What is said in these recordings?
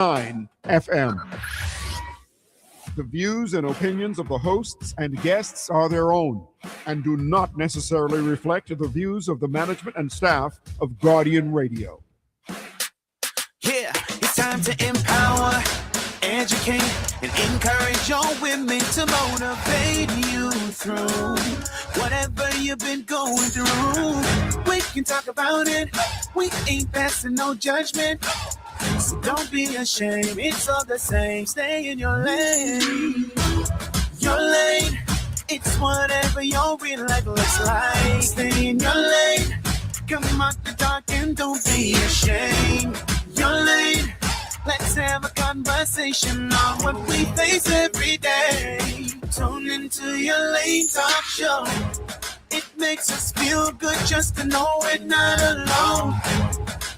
FM. The views and opinions of the hosts and guests are their own and do not necessarily reflect the views of the management and staff of Guardian Radio. Yeah, it's time to empower, educate, and encourage your women to motivate you through whatever you've been going through. We can talk about it. We ain't passing no judgment. So don't be ashamed. It's all the same. Stay in your lane. Your lane. It's whatever your real life looks like. Stay in your lane. Come out the dark and don't be ashamed. Your lane. Let's have a conversation on what we face every day. Tune into your lane talk show. It makes us feel good just to know we're not alone.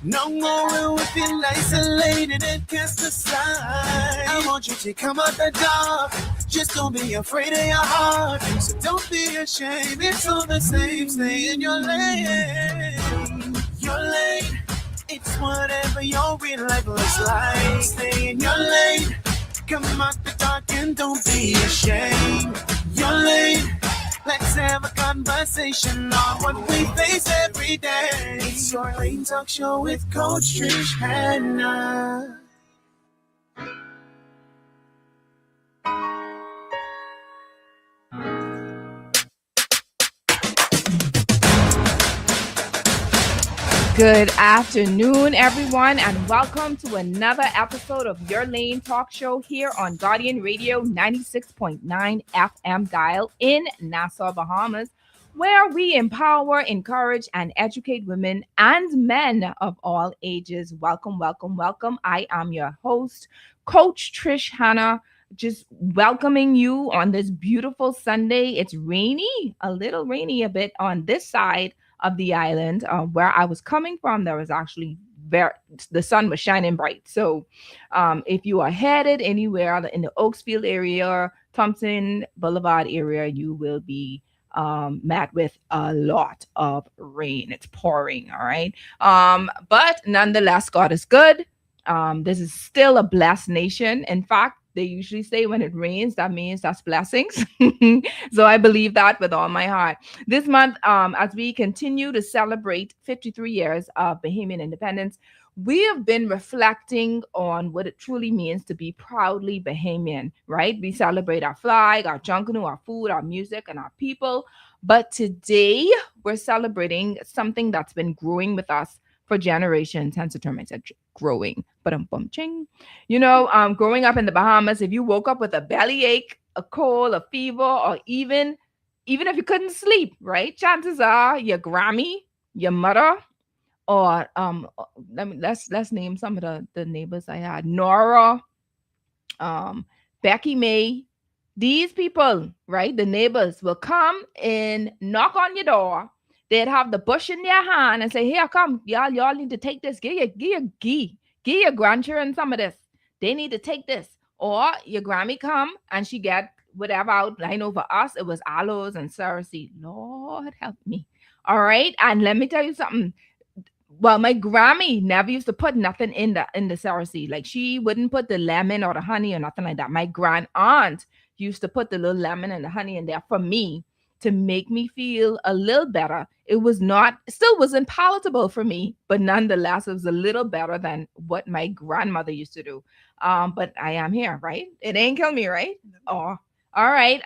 No more will we feel isolated and cast aside. I want you to come out the dark. Just don't be afraid of your heart. So don't be ashamed. It's all the same. Stay in your lane. Your lane. It's whatever your real life looks like. Stay in your lane. Come out the dark and don't be ashamed. Your lane. Let's have a conversation on what we face every day. It's your Lane Talk Show with Coach Trish Hanna. Good afternoon, everyone, and welcome to another episode of Your Lane Talk Show here on Guardian Radio 96.9 FM dial in Nassau, Bahamas, where we empower, encourage, and educate women and men of all ages. Welcome, welcome, welcome. I am your host, Coach Trish Hanna, just welcoming you on this beautiful Sunday. It's rainy, a little rainy a bit on this side of the island. Where I was coming from, there was actually the sun was shining bright. So if you are headed anywhere in the Oaksfield area, Thompson Boulevard area, you will be met with a lot of rain. It's pouring, all right? But nonetheless, God is good. This is still a blessed nation. In fact, they usually say when it rains, that means that's blessings. So I believe that with all my heart. This month, as we continue to celebrate 53 years of Bahamian independence, we have been reflecting on what it truly means to be proudly Bahamian, right? We celebrate our flag, our junkanoo, our food, our music, and our people. But today, we're celebrating something that's been growing with us for generations, hence the term I said growing. But you know, growing up in the Bahamas, if you woke up with a bellyache, a cold, a fever, or even if you couldn't sleep, right? Chances are your Grammy, your mother, or let's name some of the neighbors I had. Nora, Becky May, these people, right? The neighbors will come and knock on your door. They'd have the bush in their hand and say, "Here, come, y'all need to take this. Give your grandchildren some of this. They need to take this." Or your Grammy come and she get whatever out. I know for us, it was aloes and cerasee. Lord help me. All right. And let me tell you something. Well, my Grammy never used to put nothing in the cerasee. Like she wouldn't put the lemon or the honey or nothing like that. My grand aunt used to put the little lemon and the honey in there for me to make me feel a little better. It still wasn't palatable for me, but nonetheless, it was a little better than what my grandmother used to do. But I am here, right? It ain't kill me, right? Oh, all right.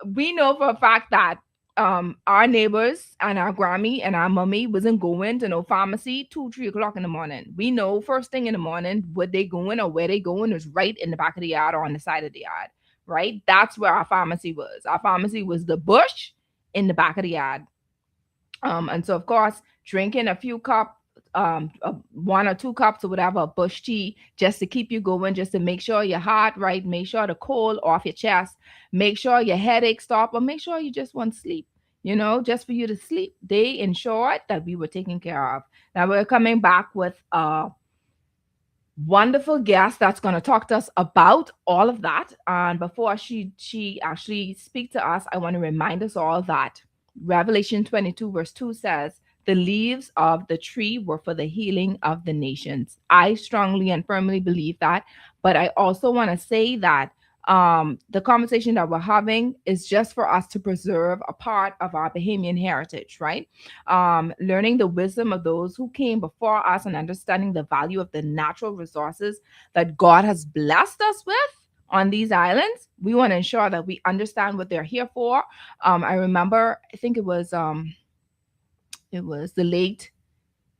We know for a fact that our neighbors and our Grammy and our mommy wasn't going to no pharmacy 2-3 o'clock in the morning. We know first thing in the morning, what they going or where they going is right in the back of the yard or on the side of the yard. Right? That's where our pharmacy was. Our pharmacy was the bush in the back of the yard. And so, of course, drinking a few cups, 1 or 2 cups or whatever, of bush tea, just to keep you going, just to make sure your heart right, make sure the cold off your chest, make sure your headache stop, or make sure you just want sleep, you know, just for you to sleep. They ensured that we were taken care of. Now we're coming back with wonderful guest that's going to talk to us about all of that. And before she actually speak to us, I want to remind us all that Revelation 22 verse 2 says The leaves of the tree were for the healing of the nations. I strongly and firmly believe that. But I also want to say that the conversation that we're having is just for us to preserve a part of our Bahamian heritage, right? Learning the wisdom of those who came before us and understanding the value of the natural resources that God has blessed us with on these islands. We want to ensure that we understand what they're here for. I remember, I think it was the late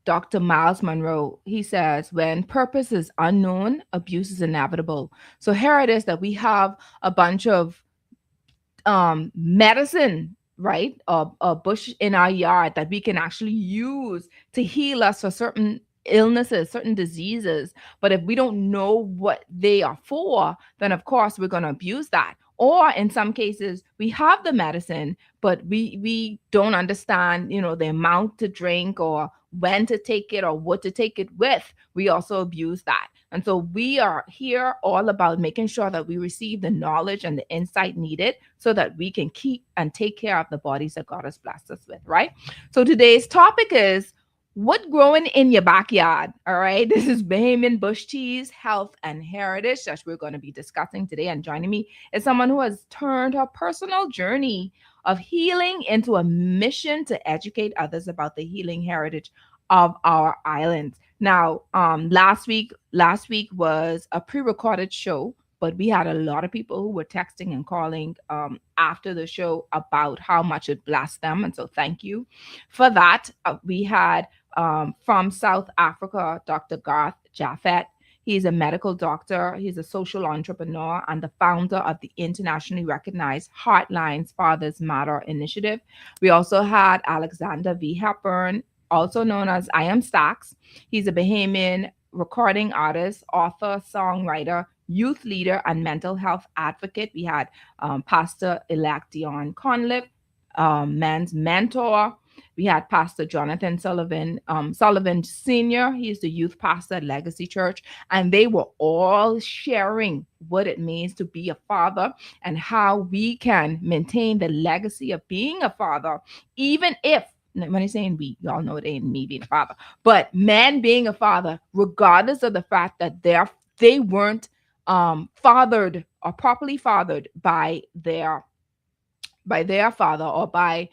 Dr. Miles Monroe. He says, when purpose is unknown, abuse is inevitable. So here it is that we have a bunch of medicine, right? A bush in our yard that we can actually use to heal us for certain illnesses, certain diseases. But if we don't know what they are for, then of course we're going to abuse that. Or in some cases, we have the medicine, but we don't understand, the amount to drink or when to take it or what to take it with. We also abuse that. And so we are here all about making sure that we receive the knowledge and the insight needed so that we can keep and take care of the bodies that God has blessed us with, right? So today's topic is what growing in your backyard. All right. This is Bahamian bush teas, health and heritage that we're going to be discussing today. And joining me is someone who has turned her personal journey of healing into a mission to educate others about the healing heritage of our island. Now, last week was a pre-recorded show, but we had a lot of people who were texting and calling after the show about how much it blessed them. And so thank you for that. We had from South Africa, Dr. Garth Jaffet. He's a medical doctor. He's a social entrepreneur and the founder of the internationally recognized Heartlines Fathers Matter initiative. We also had Alexander V. Hepburn, also known as I Am Stacks. He's a Bahamian recording artist, author, songwriter, youth leader, and mental health advocate. We had Pastor-elect Dion Conliffe, man's mentor. We had Pastor Jonathan Sullivan Sr. He's the youth pastor at Legacy Church. And they were all sharing what it means to be a father and how we can maintain the legacy of being a father, even if, when I'm saying we, y'all know it ain't me being a father, but men being a father, regardless of the fact that they weren't fathered or properly fathered by their father or by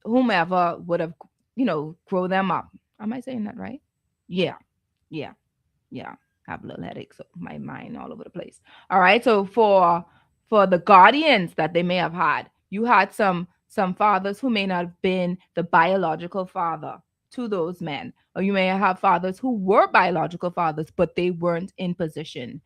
whomever would have, grow them up. Am I saying that right? Yeah. Have a little headache, so my mind all over the place. All right. So for the guardians that they may have had, you had some fathers who may not have been the biological father to those men, or you may have fathers who were biological fathers, but they weren't in position.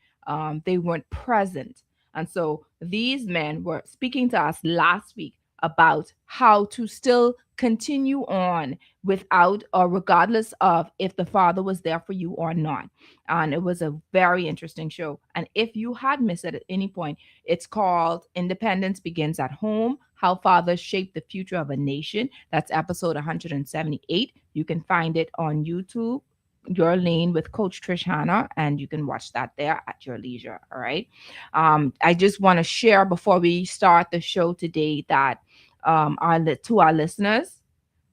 They weren't present. And so these men were speaking to us last week about how to still continue on without or regardless of if the father was there for you or not. And it was a very interesting show. And if you had missed it at any point, it's called Independence Begins at Home, How Fathers Shape the Future of a Nation. That's episode 178. You can find it on YouTube, Your Lane with Coach Trish Hanna, and you can watch that there at your leisure. All right. I just want to share before we start the show today that to our listeners,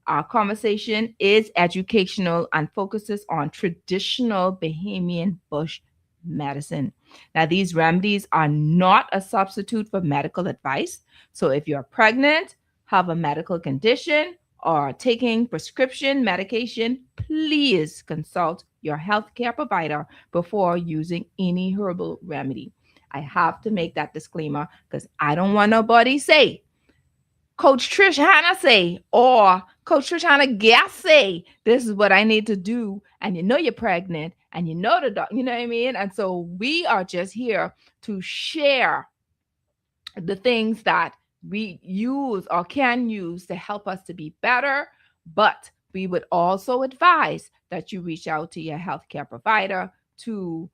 our conversation is educational and focuses on traditional Bahamian bush medicine. Now, these remedies are not a substitute for medical advice. So if you're pregnant, have a medical condition, or taking prescription medication, please consult your healthcare provider before using any herbal remedy. I have to make that disclaimer because I don't want nobody say, Coach Trish Hanna say, or Coach Trish Hanna guest say, this is what I need to do. And you're pregnant and the dog, you know what I mean? And so we are just here to share the things that we use or can use to help us to be better. But we would also advise that you reach out to your healthcare provider to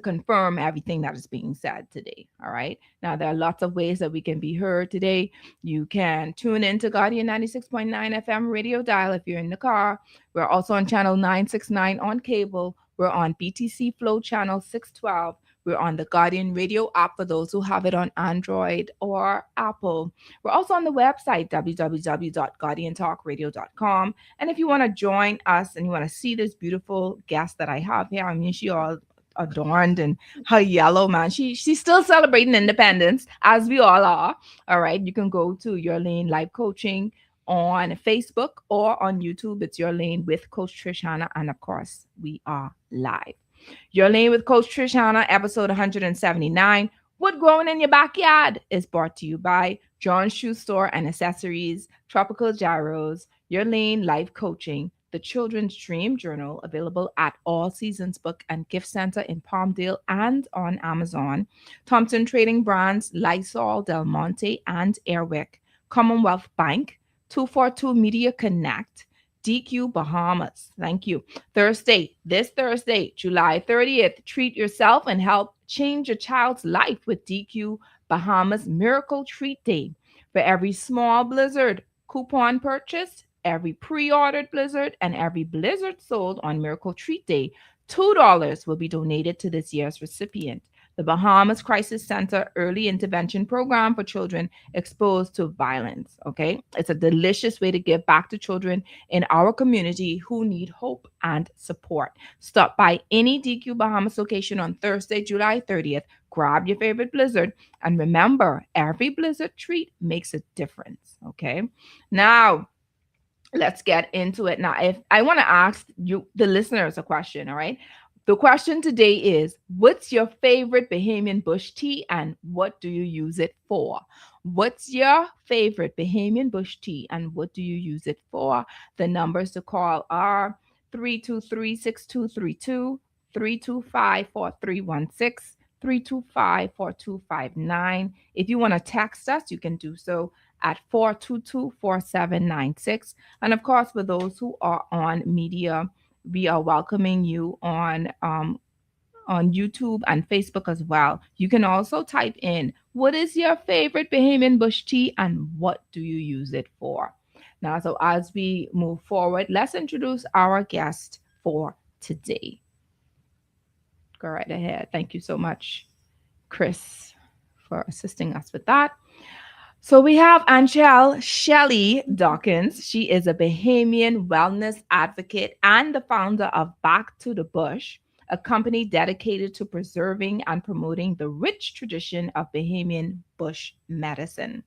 confirm everything that is being said today. All right. Now, there are lots of ways that we can be heard today. You can tune in to Guardian 96.9 FM radio dial if you're in the car. We're also on channel 969 on cable. We're on BTC Flow channel 612. We're on the Guardian Radio app for those who have it on Android or Apple. We're also on the website, www.guardiantalkradio.com. And if you want to join us and you want to see this beautiful guest that I have here, I mean, she all adorned and her yellow, man. She's still celebrating independence, as we all are. All right. You can go to Your Lane Life Coaching on Facebook or on YouTube. It's Your Lane with Coach Trish Hanna. And of course, we are live. Your Lane with Coach Trish Hanna, episode 179. What Growing in Your Backyard is brought to you by John's Shoe Store and Accessories, Tropical Gyros, Your Lane Life Coaching, the Children's Dream Journal, available at All Seasons Book and Gift Center in Palmdale and on Amazon, Thompson Trading Brands, Lysol, Del Monte, and Airwick, Commonwealth Bank, 242 Media Connect, DQ Bahamas. Thank you. This Thursday, July 30th, treat yourself and help change a child's life with DQ Bahamas Miracle Treat Day. For every small Blizzard coupon purchase, every pre-ordered Blizzard, and every Blizzard sold on Miracle Treat Day, $2 will be donated to this year's recipient. The Bahamas Crisis Center Early Intervention Program for children exposed to violence. Okay, it's a delicious way to give back to children in our community who need hope and support. Stop by any DQ Bahamas location on Thursday, July 30th. Grab your favorite Blizzard, and remember, every Blizzard treat makes a difference. Okay, now let's get into it. Now, if I want to ask you, the listeners, a question, all right? The question today is, what's your favorite Bahamian bush tea and what do you use it for? What's your favorite Bahamian bush tea and what do you use it for? The numbers to call are 323-6232, 325-4316, 325-4259. If you want to text us, you can do so at 422-4796. And of course, for those who are on media, we are welcoming you on YouTube and Facebook as well. You can also type in, what is your favorite Bahamian bush tea and what do you use it for? Now, so as we move forward, let's introduce our guest for today. Go right ahead. Thank you so much, Chris, for assisting us with that. So we have Anchelle Shelly Dawkins. She is a Bahamian wellness advocate and the founder of Back to the Bush, a company dedicated to preserving and promoting the rich tradition of Bahamian bush medicine.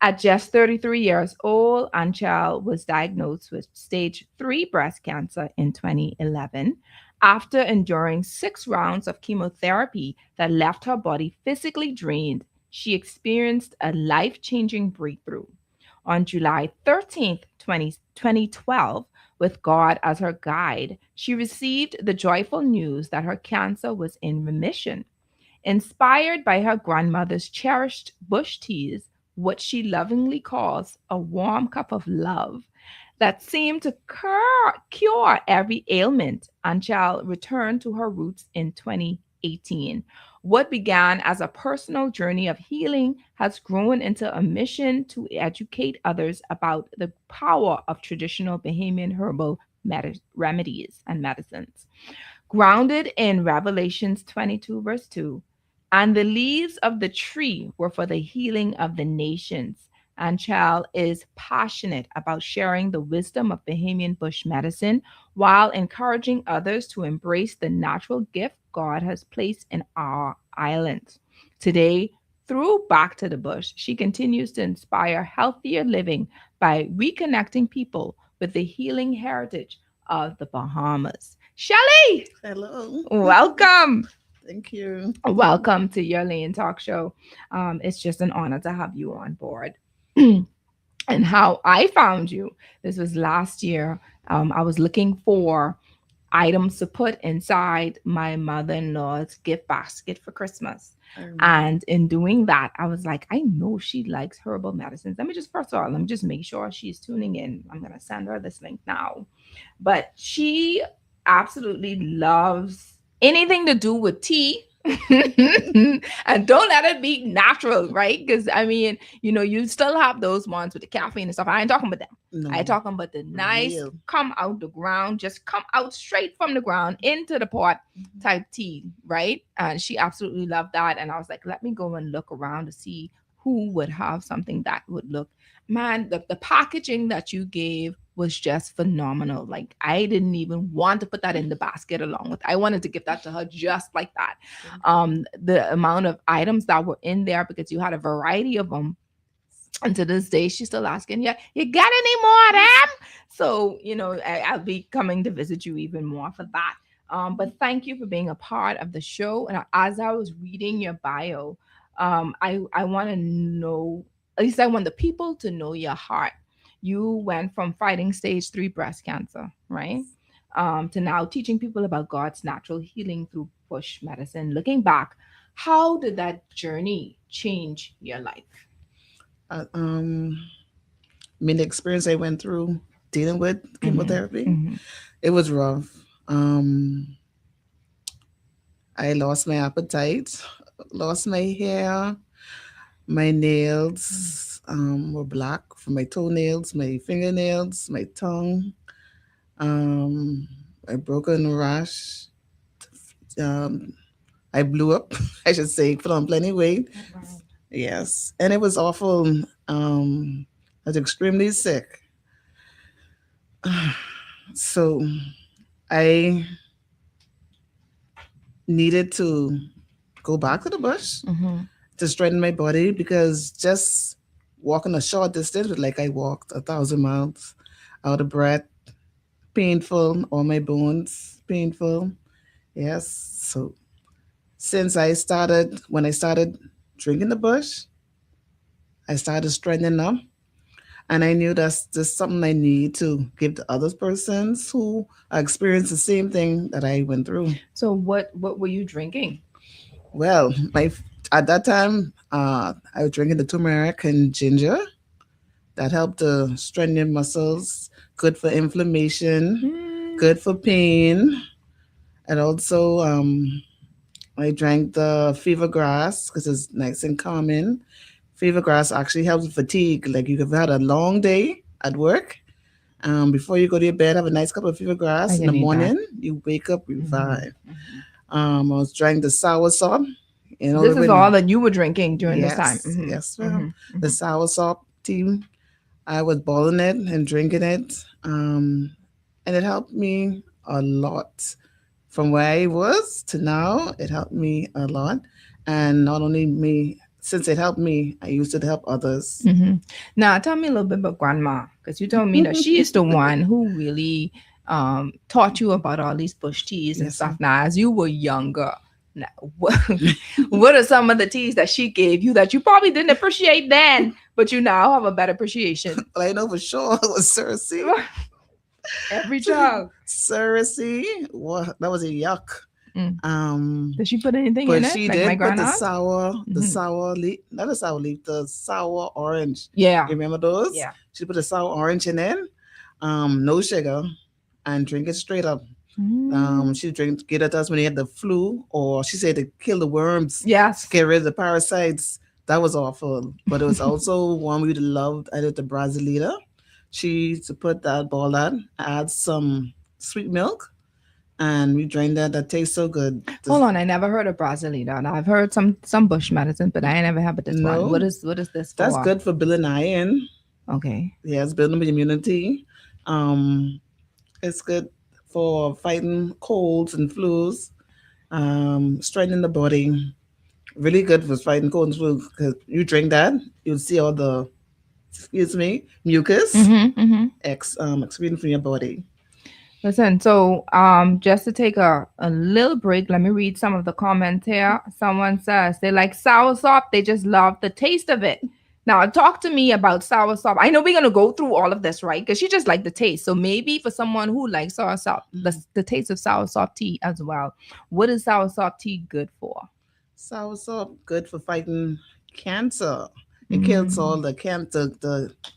At just 33 years old, Anchelle was diagnosed with stage 3 breast cancer in 2011 after enduring 6 rounds of chemotherapy that left her body physically drained. She experienced a life-changing breakthrough. On July 13th, 2012, with God as her guide, she received the joyful news that her cancer was in remission. Inspired by her grandmother's cherished bush teas, what she lovingly calls a warm cup of love, that seemed to cure every ailment, Anchelle returned to her roots in 2018. What began as a personal journey of healing has grown into a mission to educate others about the power of traditional Bahamian herbal remedies and medicines. Grounded in Revelations 22, verse 2, and the leaves of the tree were for the healing of the nations. Anchelle is passionate about sharing the wisdom of Bahamian bush medicine while encouraging others to embrace the natural gift God has placed in our island. Today, through Back to the Bush, she continues to inspire healthier living by reconnecting people with the healing heritage of the Bahamas. Shelly! Hello. Welcome. Thank you. Welcome to Your Lane Talk Show. It's just an honor to have you on board. And how I found you, this was last year. I was looking for items to put inside my mother-in-law's gift basket for Christmas. And in doing that, I was like, I know she likes herbal medicines. Let me just make sure she's tuning in. I'm going to send her this link now. But she absolutely loves anything to do with tea And don't let it be natural, right? Because I mean, you still have those ones with the caffeine and stuff. I ain't talking about them. I ain't No, talking about the nice real. come out the ground, just come out straight from the ground into the pot type tea, right? And she absolutely loved that. And I was like, let me go and look around to see who would have something that would look. Man, the packaging that you gave was just phenomenal. Like I didn't even want to put that in the basket along with. I wanted to give that to her just like that. The amount of items that were in there, because you had a variety of them, and to this day she's still asking, yeah, you got any more of them? So I'll be coming to visit you even more for that. But thank you for being a part of the show. And as I was reading your bio, I want to know, at least I want the people to know your heart. You went from fighting stage 3 breast cancer, right? To now teaching people about God's natural healing through bush medicine. Looking back, how did that journey change your life? Uh, um, I mean, the experience I went through dealing with chemotherapy, Mhm. it was rough. I lost my appetite, lost my hair, my nails were black from my toenails, my fingernails, my tongue, um, a broken rash. Um, I blew up, I should say, put on plenty weight. Yes, and it was awful. I was extremely sick. So I needed to go back to the bush Mhm. to strengthen my body because just walking a short distance was like I walked 1,000 miles, out of breath, painful, all my bones painful. Yes. So when I started drinking the bush, I started strengthening up. And I knew that's just something I need to give to other persons who are experiencing the same thing that I went through. So what were you drinking? Well, at that time, I was drinking the turmeric and ginger. That helped to strengthen your muscles, good for inflammation, good for pain. And also, I drank the fever grass because it's nice and calming. Fever grass actually helps with fatigue. Like you have had a long day at work. Before you go to your bed, have a nice cup of fever Oh, grass. In you the need that. morning, you wake up Mhm. revived. I was drinking the sour sop. This is all When that you were drinking during this time. yes, yes, ma'am. Mhm. The sour sop tea. I was boiling it and drinking it, and it helped me a lot. From where I was to now, it helped me a lot. And not only me, since it helped me, I used it to help others. Now, tell me a little bit about grandma, because you told me that she is the one who really taught you about all these bush teas and Yes, stuff. ma'am. Now, as you were younger, now, what are some of the teas that she gave you that you probably didn't appreciate then, but you now have a better appreciation? But I know for sure it was Cersei. Every child. Cersei, what that was a yuck. Mm. Um, Did she put anything but in it, she like my did put grandaunt? the Mhm. sour leaf, not the sour leaf, the sour orange. Yeah, You remember those? yeah. She put the sour orange in it, no sugar, and drink it straight up. Mm. She get it to us when he had the flu, or she said to kill the worms, Yes. get rid of the parasites. That was awful. But it was also one we loved. I did the Brasilita. She used to put that ball on, add some sweet milk, and we drank that. That tastes so good. Hold on, I never heard of Brasilita. And I've heard some bush medicine, but I ain't never had this one. No, What is this that's for? good for building iron. Okay. Yes, building immunity. Um, it's good for fighting colds and flus. Strengthening the body. Really good for fighting cold and flu because you drink that, you'll see all the, excuse me, mucus Mm-hmm. excreting from your body. Listen, so just to take a little break, let me read some of the comments here. Someone says they like soursop, they just love the taste of it. Now, talk to me about soursop. I know we're gonna go through all of this, right? Because she just like the taste. So maybe for someone who likes soursop, the taste of soursop tea as well. What is soursop tea good for? Soursop, good for fighting cancer. It kills all the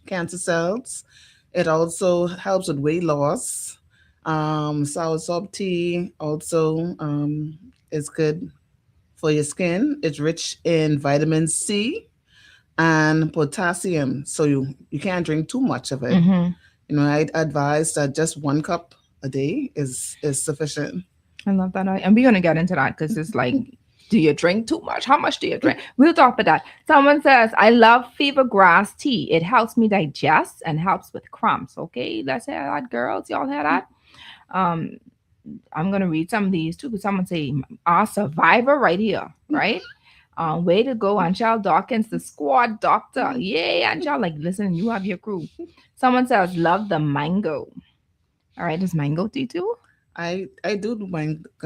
cancer cells. It also helps with weight loss. Soursop tea also is good for your skin. It's rich in vitamin C and potassium, so you can't drink too much of it. I advise that just 1 cup a day is sufficient. I love that. And we're going to get into that because it's like, do you drink too much? How much do you drink? We'll talk about that. Someone says, I love fever grass tea. It helps me digest and helps with cramps. Okay, let's hear that, girls. Y'all hear that? I'm going to read some of these too because someone say, our survivor right here, right? Way to go, Anchelle Dawkins, the squad doctor. Yay, Anchelle. Like, listen, you have your crew. Someone says, love the mango. All right, is mango tea too? I do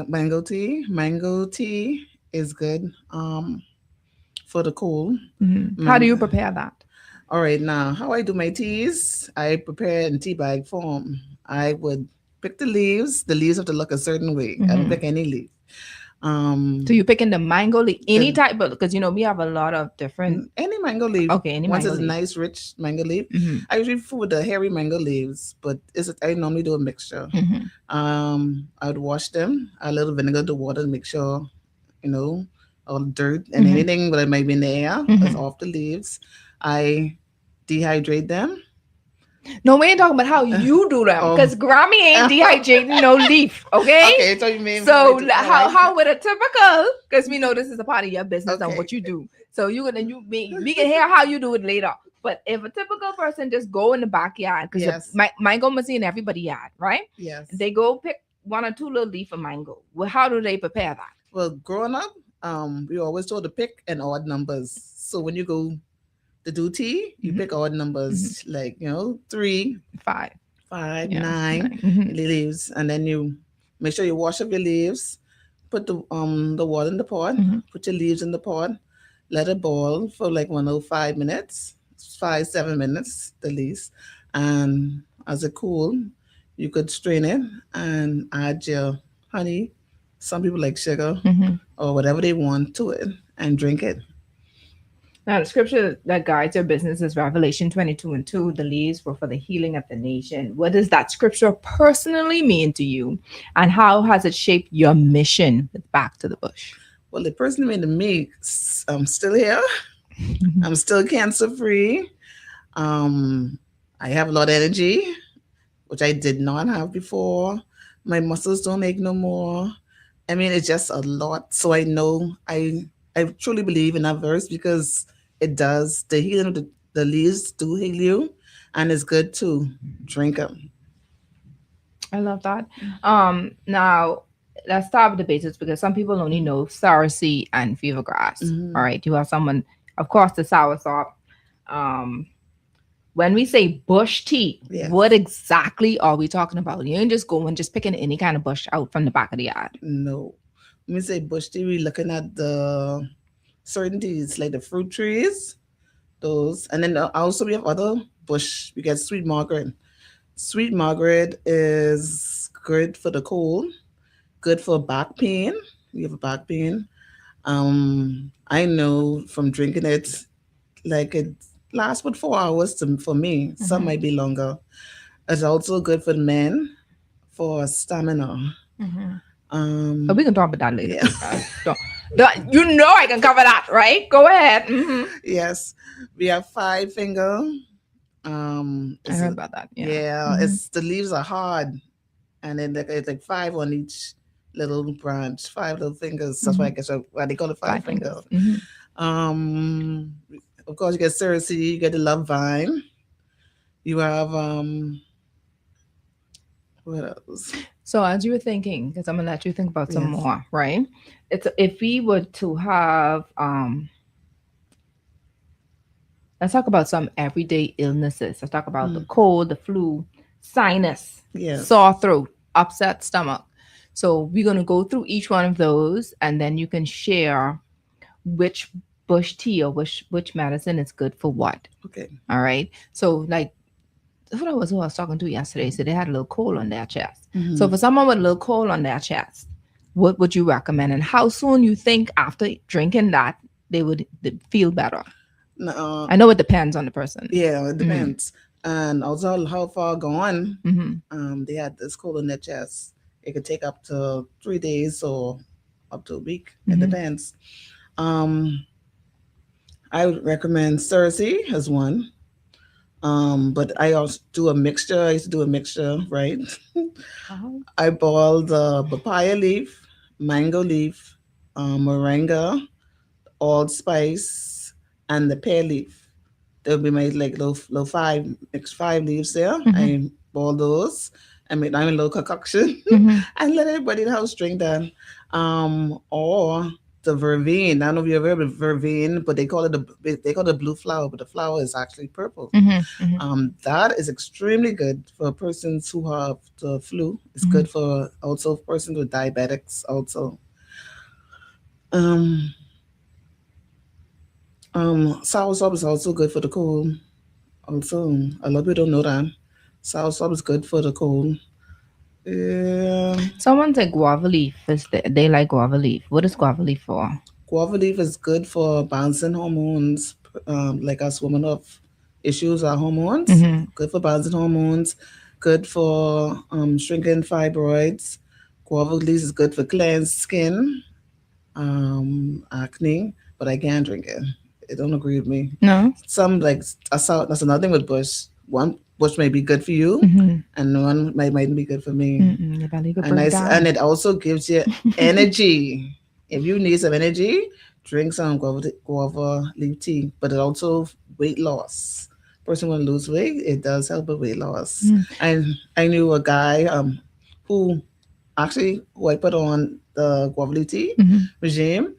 mango tea. Mango tea is good for the cold. How do you prepare that? All right, now how I do my teas, I prepare in tea bag form. I would pick the leaves. The leaves have to look a certain way. I don't pick any leaf. So you picking the mango leaf, any type, but because we have a lot of different. Any mango leaf. Okay, any once mango it's leaf. Nice rich mango leaf. I usually food the hairy mango leaves, but I normally do a mixture. I would wash them, a little vinegar to water to make sure, all dirt and anything that might be in the air is off the leaves. I dehydrate them. No, we ain't talking about how you do them because Grammy ain't dehydrating no leaf. Okay, so you mean how would a typical, because we know this is a part of your business and what you do, so we can hear how you do it later. But if a typical person just go in the backyard, because mango must be in everybody's yard, right? Yes, they go pick 1 or 2 little leaf of mango. Well, how do they prepare that? Well, growing up, we always told to pick and odd numbers. So when you go to do tea, you pick odd numbers, like 3, 5, 9 leaves, and then you make sure you wash up your leaves. Put the water in the pot. Put your leaves in the pot. Let it boil for like 5 minutes, 5-7 minutes the least. And as it cool, you could strain it and add your honey. Some people like sugar or whatever they want to it and drink it. Now, the scripture that guides your business is Revelation 22:2. The leaves were for the healing of the nation. What does that scripture personally mean to you? And how has it shaped your mission with Back to the Bush? Well, it personally meant to me, I'm still here. I'm still cancer-free. I have a lot of energy, which I did not have before. My muscles don't ache no more. I mean, it's just a lot. So I know I truly believe in that verse because it does. The healing of the leaves do heal you, and it's good to drink them. I love that. Now, let's start with the basics because some people only know soursop and fever grass. All right, you have someone, of course, the soursop. When we say bush tea, what exactly are we talking about? You ain't just going, just picking any kind of bush out from the back of the yard. No. When we say bush tea, we're looking at the certain teas, like the fruit trees, those. And then also we have other bush. We get sweet margaret. Sweet margaret is good for the cold, good for back pain. You have a back pain. I know from drinking it, like it lasts about 4 hours for me. Some might be longer. It's also good for men for stamina. But we can talk about that later. I can cover that, right? Go ahead. Yes, we have 5 finger. I heard about that. It's the leaves are hard, and then it's like 5 on each little branch, 5 little fingers. That's why I guess why they call it 5 finger. Of course, you get Cersei, you get the love vine. You have what else? So as you were thinking, because I'm gonna let you think about some more, right? It's if we were to have let's talk about some everyday illnesses. Let's talk about the cold, the flu, sinus, sore throat, upset stomach. So we're gonna go through each one of those, and then you can share which bush tea or which medicine is good for what. Okay. All right. So like who I was talking to yesterday said they had a little cold on their chest. So for someone with a little cold on their chest, what would you recommend? And how soon you think after drinking that they would feel better? I know it depends on the person. Yeah, it depends. And also how far gone they had this cold on their chest. It could take up to 3 days or up to a week. It Mhm. depends. Um, I would recommend Cersei as one. But I also do a mixture. I used to do a mixture, right? Oh. I boil the papaya leaf, mango leaf, moringa, allspice, and the pear leaf. They'll be made like little five, mix five leaves there. Mhm. I boil those and make them a little concoction Mhm. and let everybody in the house drink that. Or the vervain. I don't know if you ever heard of vervain, but they call it the blue flower, but the flower is actually purple. Mhm. Mhm. That is extremely good for persons who have the flu. It's Mhm. good for also persons with diabetics also. Um, Soursop is also good for the cold. Also, a lot of people don't know that. Soursop is good for the cold. Yeah. Someone said guava leaf. They like guava leaf. What is guava leaf for? Guava leaf is good for balancing hormones, like us women have issues with our hormones. Mhm. Good for balancing hormones. Good for shrinking fibroids. Guava leaf is good for cleansed skin, acne, but I can't drink it. It don't agree with me. No. Some like that's another thing with bush. One bush may be good for you, Mhm. and one mightn't be good for me. Mm-mm. Your belly could And break and down. it also gives you energy. If you need some energy, drink some guava leaf tea. But it also weight loss. Person want to lose weight, it does help with weight loss. Mm. And I knew a guy who who I put on the guava leaf tea Mhm. regime.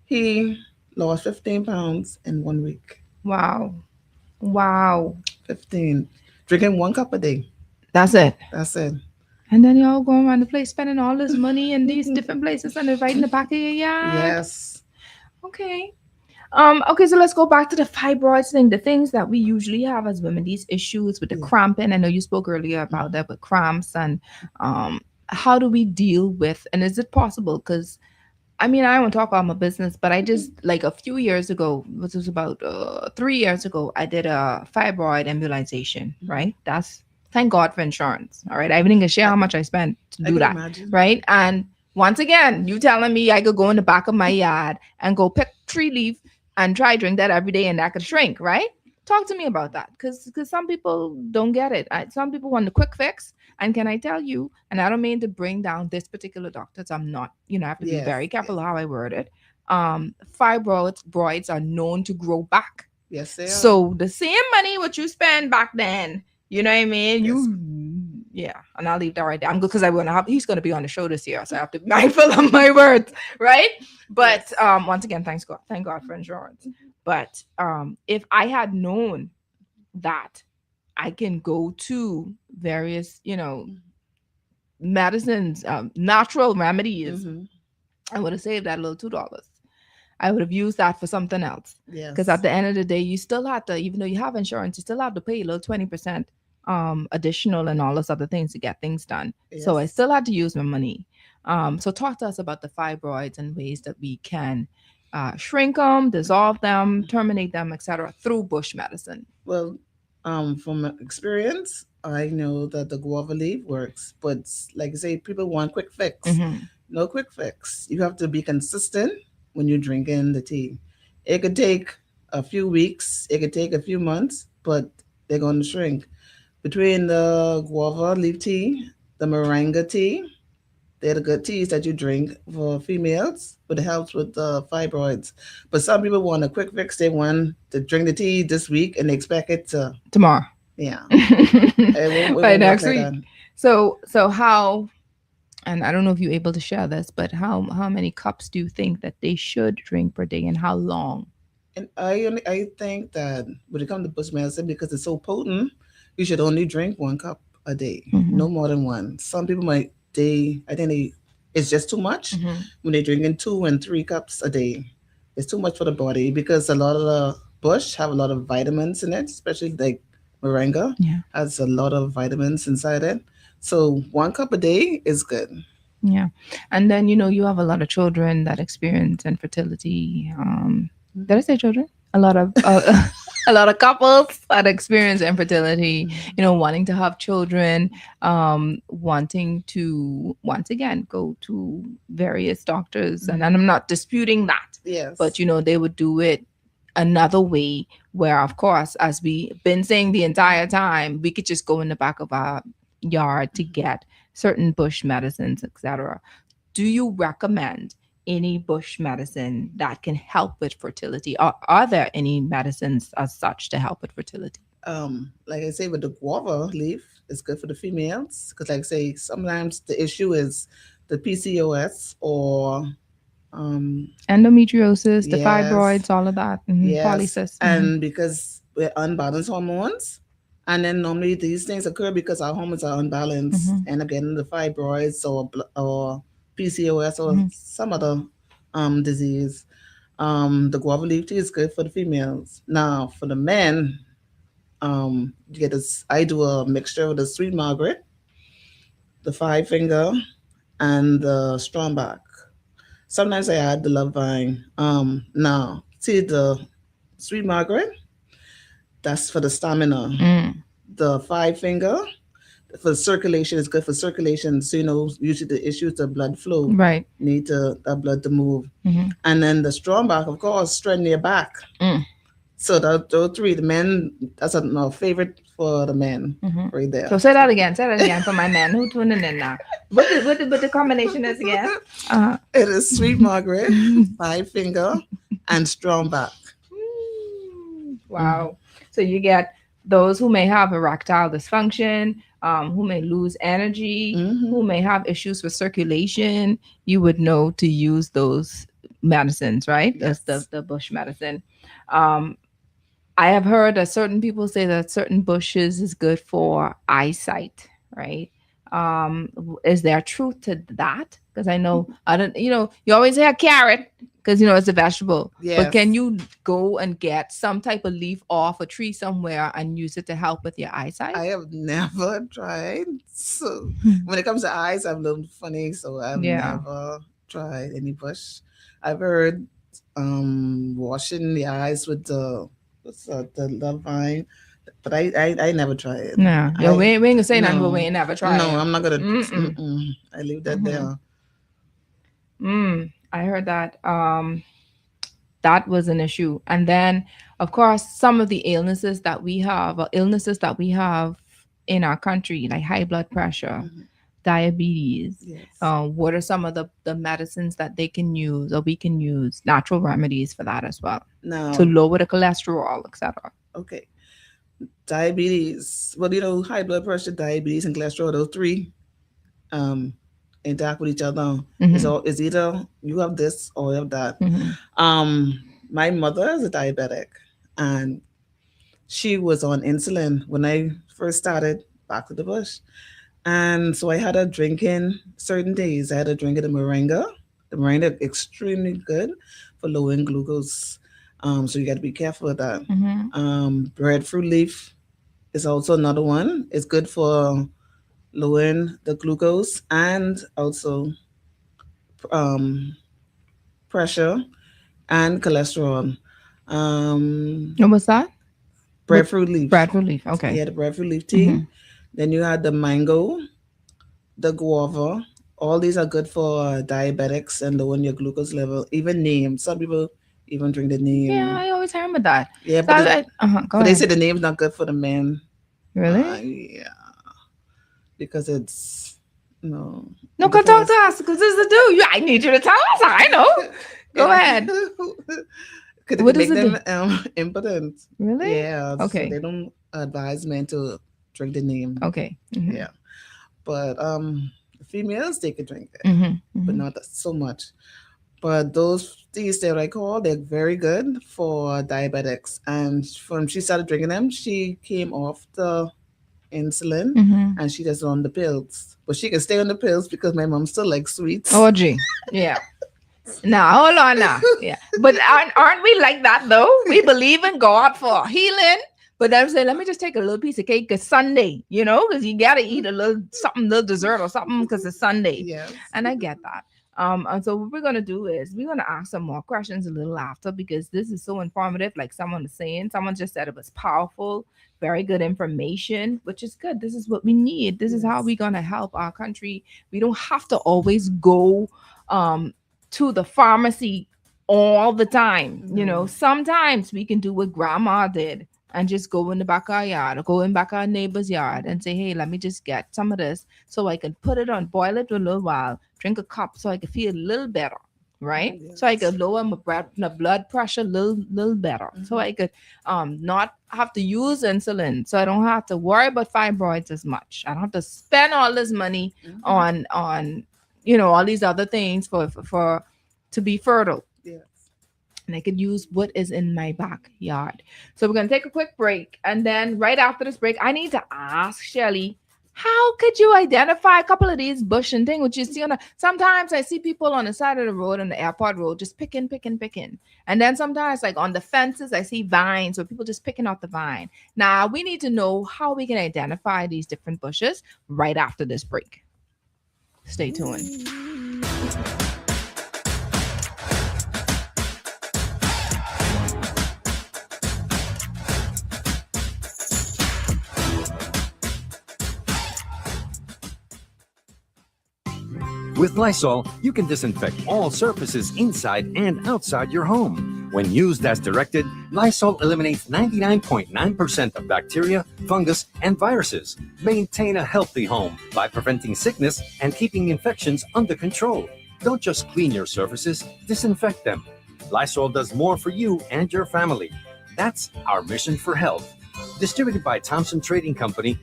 He lost 15 pounds in 1 week. Wow. Wow. 15. Drinking 1 cup a day. That's it. That's it. And then y'all going around the place spending all this money in these different places and inviting the back of your yard. Yes. Okay. Okay, so let's go back to the fibroids thing, the things that we usually have as women, these issues with the Yeah. cramping. I know you spoke earlier about that with cramps and how do we deal with, and is it possible? Because I mean, I won't talk about my business, but I just like a few years ago, which was about 3 years ago, I did a fibroid embolization, right? That's thank God for insurance. All right. I even can share I, how much I spent to I do could that, imagine. right? And once again, you telling me I could go in the back of my yard and go pick tree leaf and try drink that every day and that could shrink, right? Talk to me about that, because some people don't get it. Some people want the quick fix, and can I tell you, and I don't mean to bring down this particular doctor, so I'm not, I have to be Yes. very Yes. careful how I word it. Fibroids are known to grow back. Yes, they are. So the same money what you spend back then, you know what I mean? Yes. Yeah, and I'll leave that right there. I'm good because he's gonna be on the show this year, so I have to be mindful of my words, right? But Yes. once again, thank God for insurance. But if I had known that I can go to various, medicines, natural remedies, Mm-hmm. I would have saved that little $2. I would have used that for something else. Because Yes. at the end of the day, you still have to, even though you have insurance, you still have to pay a little 20% additional and all those other things to get things done. So I Yes. still had to use my money. So talk to us about the fibroids and ways that we can shrink them, dissolve them, terminate them, etc. through bush medicine. Well, from experience, I know that the guava leaf works, but like I say, people want quick fix. Mm-hmm. No quick fix. You have to be consistent when you're drinking the tea. It could take a few weeks, it could take a few months, but they're going to shrink. Between the guava leaf tea, the moringa tea, they're the good teas that you drink for females, but it helps with the fibroids. But some people want a quick fix. They want to drink the tea this week and they expect it to, Tomorrow. yeah, it By won't work next like week. that. So how, and I don't know if you're able to share this, but how many cups do you think that they should drink per day and how long? And I think that when it comes to bush medicine, because it's so potent, you should only drink 1 cup a day, Mhm. no more than one. Some people might I think it's just too much Mhm. when they're drinking 2 and 3 cups a day. It's too much for the body because a lot of the bush have a lot of vitamins in it, especially like moringa Yeah. has a lot of vitamins inside it. So 1 cup a day is good. Yeah. And then, you have a lot of children that experience infertility. Did I say children? A lot of A lot of couples that experience infertility, wanting to have children, wanting to once again go to various doctors, and I'm not disputing that. Yes. But they would do it another way, where of course, as we've been saying the entire time, we could just go in the back of our yard to get certain bush medicines, etc. Do you recommend any bush medicine that can help with fertility? Are there any medicines as such to help with fertility? Like I say, with the guava leaf, it's good for the females because, like I say, sometimes the issue is the PCOS or Endometriosis, the yes, fibroids, all of that, yes, polycysts, and because we're unbalanced hormones, and then normally these things occur because our hormones are unbalanced, and again the fibroids or PCOS or some other disease. The guava leaf tea is good for the females. Now for the men, you get this. I do a mixture of the sweet Margaret, the 5-finger, and the strongback. Sometimes I add the love vine. Now see the sweet Margaret, that's for the stamina. The 5-finger for circulation is good for circulation. So usually the issue is the blood flow. Right. Need that blood to move. And then the strongback, of course, strengthen your back. So those three, the men, that's a favorite for the men right there. So say that again for my men who tuning in now. What the combination is again? It is sweet Margaret, 5-finger, and strongback. Wow. So you get those who may have erectile dysfunction, who may lose energy, who may have issues with circulation. You would know to use those medicines, right? Yes. That's the bush medicine. I have heard that certain people say that certain bushes is good for eyesight, right? Is there truth to that? Because I know you always hear carrot because it's a vegetable. Yes. But can you go and get some type of leaf off a tree somewhere and use it to help with your eyesight? I have never tried. So when it comes to eyes, I'm a little funny. So I've never tried any bush. I've heard washing the eyes with the love vine, but I never tried it. No, we ain't gonna say nothing, but we ain't never tried. No, I'm not gonna. I leave that there. I heard that that was an issue, and then of course some of the illnesses that we have in our country, like high blood pressure, diabetes. Yes. What are some of the medicines that they can use, or we can use natural remedies for that as well, to lower the cholesterol, etc. Okay. Diabetes. Well, high blood pressure, diabetes, and cholesterol, those three interact with each other. It's either you have this or you have that. My mother is a diabetic, and she was on insulin when I first started back to the bush. And so I had her drinking certain days. I had her drinking the moringa. The moringa is extremely good for lowering glucose. So you got to be careful with that. Breadfruit leaf is also another one. It's good for lowering the glucose and also pressure and cholesterol. What was that? Breadfruit leaf. Breadfruit leaf. Okay. Yeah, the breadfruit leaf tea. Then you had the mango, the guava. All these are good for diabetics and lowering your glucose level. Even neem. Some people even drink the neem. Yeah, I always hear about that. Yeah, So but they say the neem's not good for the men. Really? Yeah. Because it's No, go talk to us because this is the do. I need you to tell us. I know. Go ahead. Could What make does it them impotent. Really? Yeah. Okay. So they don't advise men to drink the neem. Okay. Yeah. But females, they can drink it, but not so much. But those teas that I call, they're very good for diabetics. And when she started drinking them, she came off the insulin and she just on the pills. But she can stay on the pills because my mom still likes sweets. Oh, gee. Yeah. Now, hold on now. Yeah. But aren't we like that though? We believe in God for healing. But I'm saying, let me just take a little piece of cake because Sunday, because you got to eat a little dessert or something because it's Sunday. Yes. And I get that. And so what we're gonna do is we're gonna ask some more questions a little after because this is so informative. Like someone was saying, someone just said it was powerful, very good information, which is good. This is what we need. This is how we're gonna help our country. We don't have to always go to the pharmacy all the time. Sometimes we can do what grandma did and just go in the back of our yard or go in back of our neighbor's yard and say, hey, let me just get some of this so I can put it on, boil it for a little while, drink a cup so I can feel a little better, right? Yes. So I could lower my blood pressure a little better. So I could not have to use insulin. So I don't have to worry about fibroids as much. I don't have to spend all this money on all these other things for to be fertile. Yes. And I could use what is in my backyard. So we're going to take a quick break. And then right after this break, I need to ask Shelly, how could you identify a couple of these bush and things? Which you see sometimes I see people on the side of the road, on the airport road, just picking. And then sometimes like on the fences, I see vines where people just picking out the vine. Now we need to know how we can identify these different bushes right after this break. Stay tuned. With Lysol, you can disinfect all surfaces inside and outside your home. When used as directed, Lysol eliminates 99.9% of bacteria, fungus, and viruses. Maintain a healthy home by preventing sickness and keeping infections under control. Don't just clean your surfaces, disinfect them. Lysol does more for you and your family. That's our mission for health. Distributed by Thompson Trading Company.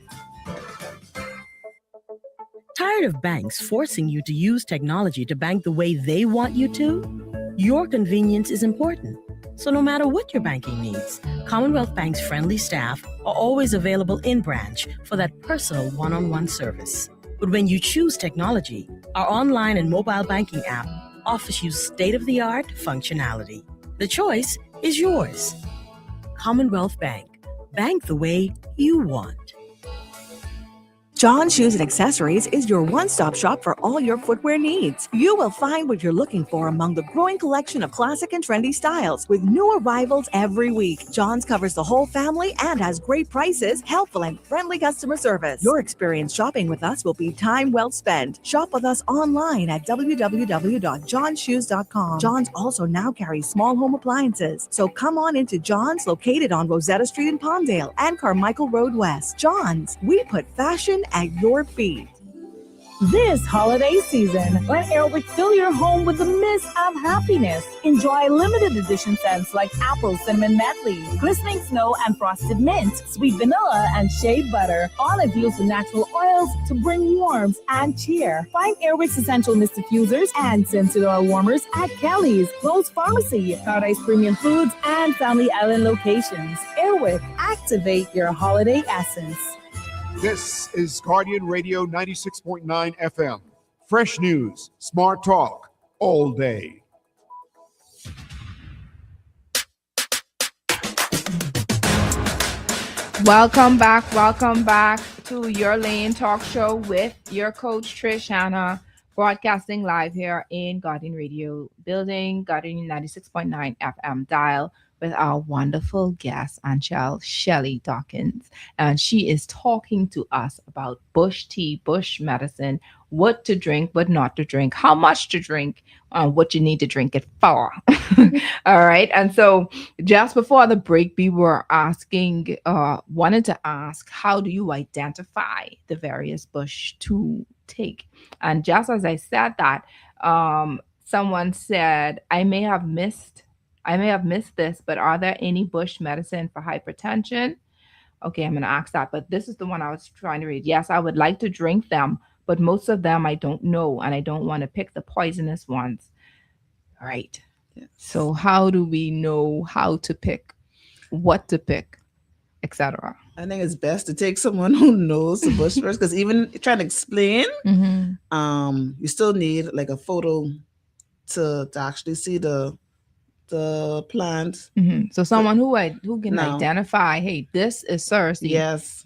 Tired of banks forcing you to use technology to bank the way they want you to? Your convenience is important. So no matter what your banking needs, Commonwealth Bank's friendly staff are always available in branch for that personal one-on-one service. But when you choose technology, our online and mobile banking app offers you state-of-the-art functionality. The choice is yours. Commonwealth Bank. Bank the way you want. John Shoes and Accessories is your one-stop shop for all your footwear needs. You will find what you're looking for among the growing collection of classic and trendy styles with new arrivals every week. John's covers the whole family and has great prices, helpful and friendly customer service. Your experience shopping with us will be time well spent. Shop with us online at www.johnshoes.com. John's also now carries small home appliances. So come on into John's, located on Rosetta Street in Palmdale and Carmichael Road West. John's, we put fashion at your feet. This holiday season, let Airwick fill your home with the mist of happiness. Enjoy limited edition scents like apple cinnamon medley, glistening snow and frosted mint, sweet vanilla and shea butter, olive oils and natural oils to bring warmth and cheer. Find Airwick's essential mist diffusers and scented oil warmers at Kelly's, Lowe's Pharmacy, Paradise Premium Foods, and Family Island locations. Airwick, activate your holiday essence. This is Guardian Radio 96.9 FM. Fresh news, smart talk, all day. Welcome back to Your Lane Talk Show with your coach Trish Hanna, broadcasting live here in Guardian Radio building, Guardian 96.9 FM dial, with our wonderful guest, Anchelle Shelly Dawkins. And she is talking to us about bush tea, bush medicine, what to drink, what not to drink, how much to drink, what you need to drink it for. All right. And so just before the break, we were wanted to ask, how do you identify the various bush to take? And just as I said that, someone said, I may have missed this, but are there any bush medicine for hypertension? Okay, I'm going to ask that, but this is the one I was trying to read. Yes, I would like to drink them, but most of them I don't know, and I don't want to pick the poisonous ones. All right. Yes. So how do we know how to pick, what to pick, etc.? I think it's best to take someone who knows the bush first, because even trying to explain, you still need like a photo to actually see the plant. So someone who can identify, hey, this is cerasee. Yes.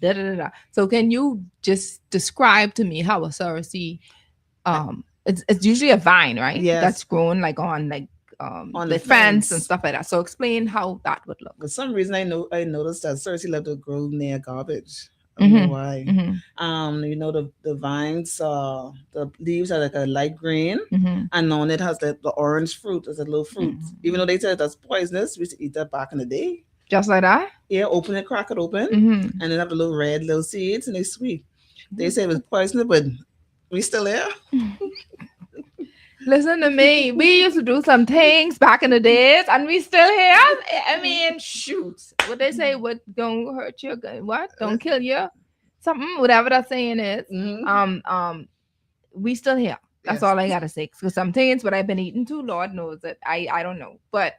So can you just describe to me how a cerasee It's usually a vine, right? Yes. That's grown like on On the fence and stuff like that. So explain how that would look. For some reason, I noticed that Cersei love to grow near garbage. I don't know why. You know, the vines, the leaves are like a light green, and on it has the orange fruit as a little fruit. Even though they said that's poisonous, we used to eat that back in the day. Just like that? Yeah, open it, crack it open, and then have the little red little seeds, and they sweet. They say it was poisonous, but we still here. Listen to me. We used to do some things back in the days, and we still here. I mean, shoot. What they say? What don't hurt you? What don't kill you? Something, whatever that saying is. We still here. That's all I gotta say. Because some things, what I've been eating too, Lord knows that I don't know. But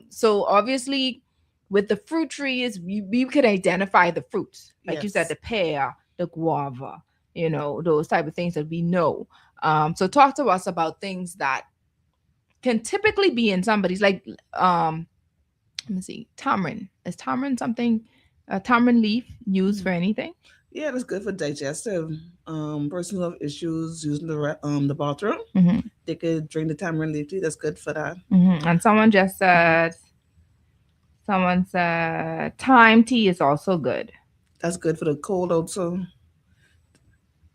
so obviously, with the fruit trees, we could identify the fruits, like you said, the pear, the guava. You know, those type of things that we know. So talk to us about things that can typically be in somebody's, like, let me see, tamarind. Is tamarind something, a tamarind leaf used for anything? Yeah, that's good for digestive. Persons who have issues using the bathroom, they could drink the tamarind leaf tea. That's good for that. And someone said thyme tea is also good. That's good for the cold also.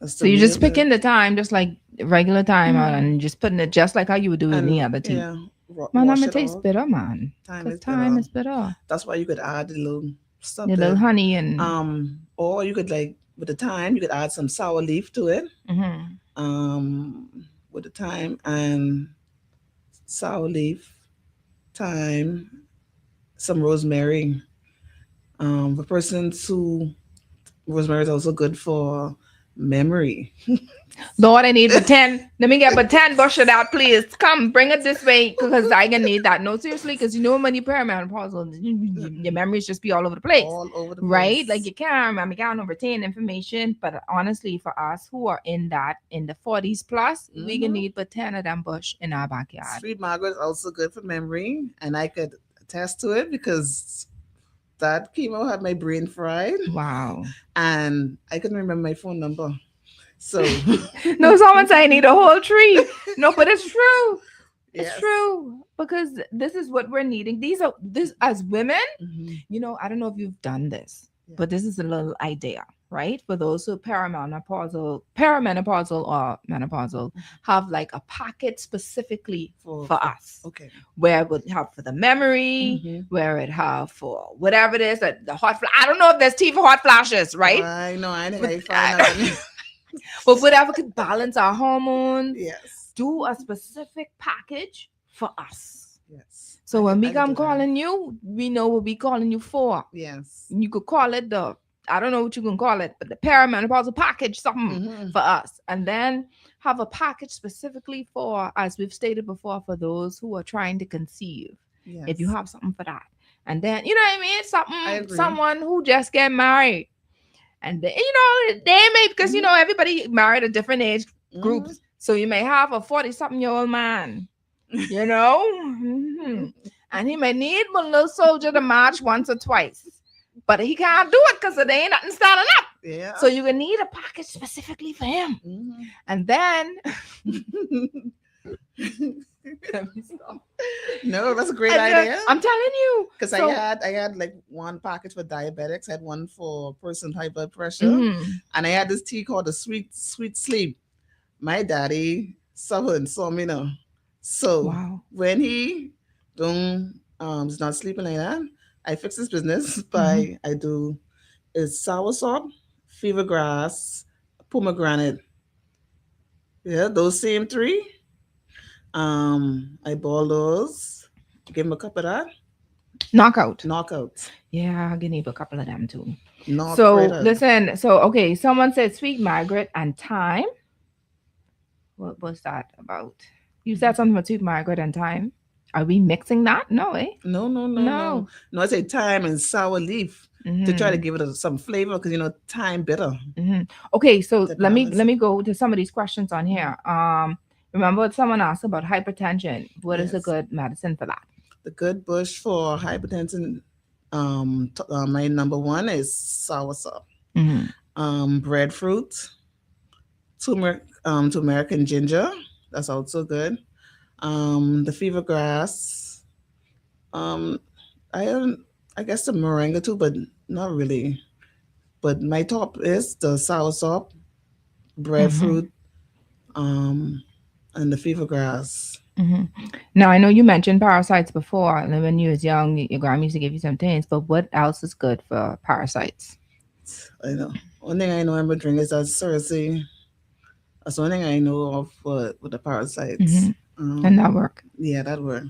So you're just picking the thyme, just like regular thyme, and just putting it just like how you would do any other tea. Yeah, man, it tastes bitter, man. Thyme is bitter. That's why you could add the little stuff, the little honey, and or you could, like, with the thyme, you could add some sour leaf to it. With the thyme and sour leaf, thyme, some rosemary. For persons who, rosemary is also good for memory. Lord, I need but 10. Let me get but 10 bush of that, please. Come, bring it this way, because I can need that. No, seriously, because you know when you perimenopausal, your memories just be all over the place. All over the place. Right? Like you can't remember, you can't retain information. But honestly, for us who are in the 40s plus, we can need but 10 of them bush in our backyard. Sweet Margaret is also good for memory, and I could attest to it because that chemo had my brain fried. Wow. And I couldn't remember my phone number. So no, someone say I need a whole tree. No, but it's true. Yes. It's true, because this is what we're needing. This as women, you know, I don't know if you've done this, but this is a little idea, right? For those who are perimenopausal or menopausal, have like a packet specifically for us. Okay. Where it would have for the memory, where it have for whatever it is, that the hot I don't know if there's tea for hot flashes, right? I know, I didn't find out. But whatever could balance our hormones. Yes. Do a specific package for us. Yes. So when we come calling you, we know what we calling you for. Yes. You could call it I don't know what you can call it, but the perimenopausal package, something for us. And then have a package specifically for, as we've stated before, for those who are trying to conceive. Yes. If you have something for that. And then, you know what I mean? Someone who just get married. And they, you know, they may, because, you know, everybody married at different age groups. So you may have a 40-something-year-old man, you know, and he may need one little soldier to march once or twice. But he can't do it because there ain't nothing standing up. Yeah. So you can need a package specifically for him. And then... No, that's a great idea. I'm telling you, because I had like one package for diabetics, I had one for a person with high blood pressure, and I had this tea called the sweet sleep. My daddy suffered insomnia, so when he is not sleeping like that, I fix his business by I do is soursop, fever grass, pomegranate. Yeah, those same three. I boil those, give him a cup of that. Knockout. Yeah, I'll give him a couple of them too. Listen, okay, someone said Sweet Margaret and thyme. What was that about? You said something about Sweet Margaret and thyme. Are we mixing that? No, eh? No. I say thyme and sour leaf to try to give it some flavor, because you know thyme bitter. Okay, so let me go to some of these questions on here. Remember what someone asked about hypertension. What is a good medicine for that? The good bush for hypertension, my number one is soursop. Breadfruit, turmeric and ginger. That's also good. The fever grass. Um, I I guess the moringa too, but not really. But my top is the soursop, breadfruit, um, and the fever grass. Now, I know you mentioned parasites before, and when you was young, your grandma used to give you some things, but what else is good for parasites? I know. One thing I know I'm drink is that Cersei. That's one thing I know of with the parasites. And that work. Yeah, that work.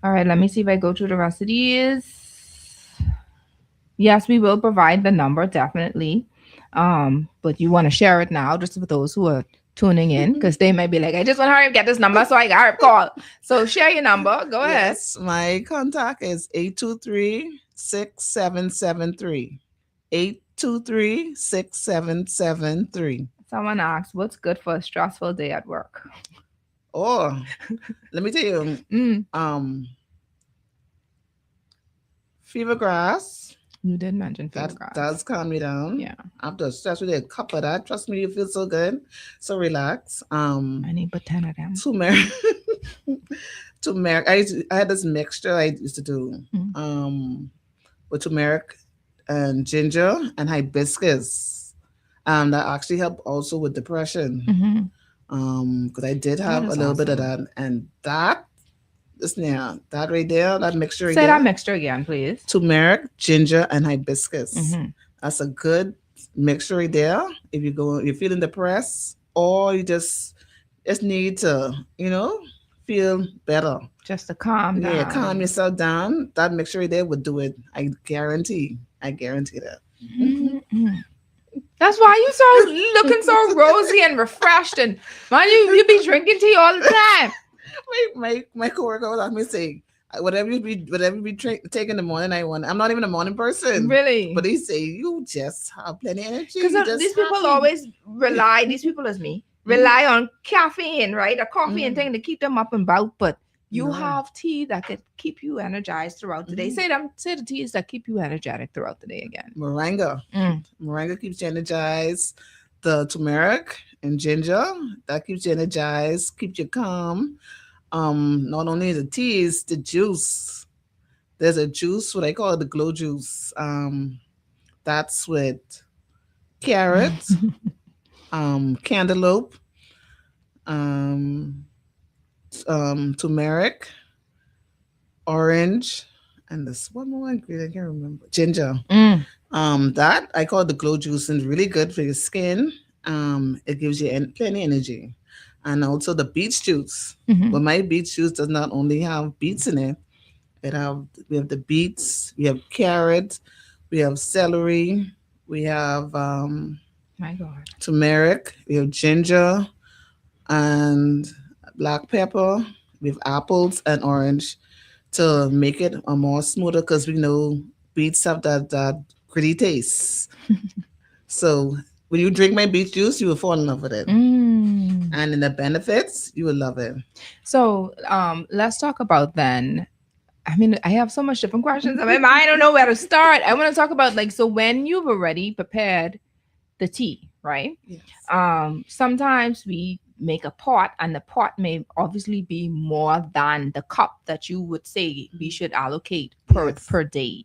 All right, let me see if I go through the rest of these. Yes, we will provide the number, definitely. But you want to share it now, just for those who are tuning in, because they might be like, I just want to hurry up get this number so I got her call. So share your number. Go ahead. Yes, my contact is 823-6773. 823-6773. Someone asked, what's good for a stressful day at work? Oh, let me tell you, fever grass. You did mention fever That grass. does calm me down. Yeah. After stress with a cup of that, trust me, you feel so good. So relax. I need but 10 of them. Turmeric. I had this mixture I used to do with turmeric and ginger and hibiscus. That actually helped also with depression. Because I did have a little bit of that, and that right there, that mixture. Say that mixture again, please. Turmeric, ginger, and hibiscus. That's a good mixture right there. If you're feeling depressed, or you just need to, feel better. Just to calm down. Yeah, calm yourself down. That mixture right there would do it. I guarantee that. That's why you so looking so rosy and refreshed, and man, you be drinking tea all the time. My coworker was like me saying, whatever you be taking in the morning, I'm not even a morning person. Really? But they say you just have plenty of energy. Because these people always rely, these people as me, rely on caffeine, right? A coffee and thing to keep them up and about. But you have tea that could keep you energized throughout the day. Say the teas that keep you energetic throughout the day again. Moringa. Moringa keeps you energized. The turmeric and ginger, that keeps you energized, keeps you calm. Not only the teas, the juice. There's a juice, what I call it, the glow juice. That's with carrot, cantaloupe, turmeric, orange, and this one more ingredient I can't remember. Ginger. That I call the glow juice, and really good for your skin. It gives you plenty energy. And also the beet juice. But my beet juice does not only have beets in it. We have the beets, we have carrot, we have celery, we have my God, turmeric, we have ginger and black pepper, we have apples and orange to make it a more smoother, because we know beets have that gritty taste. So when you drink my beet juice, you will fall in love with it. And in the benefits, you will love it. So let's talk about then. I mean, I have so much different questions in my mind. I don't know where to start. I want to talk about so when you've already prepared the tea, right? Yes. Sometimes we make a pot, and the pot may obviously be more than the cup that you would say we should allocate per day.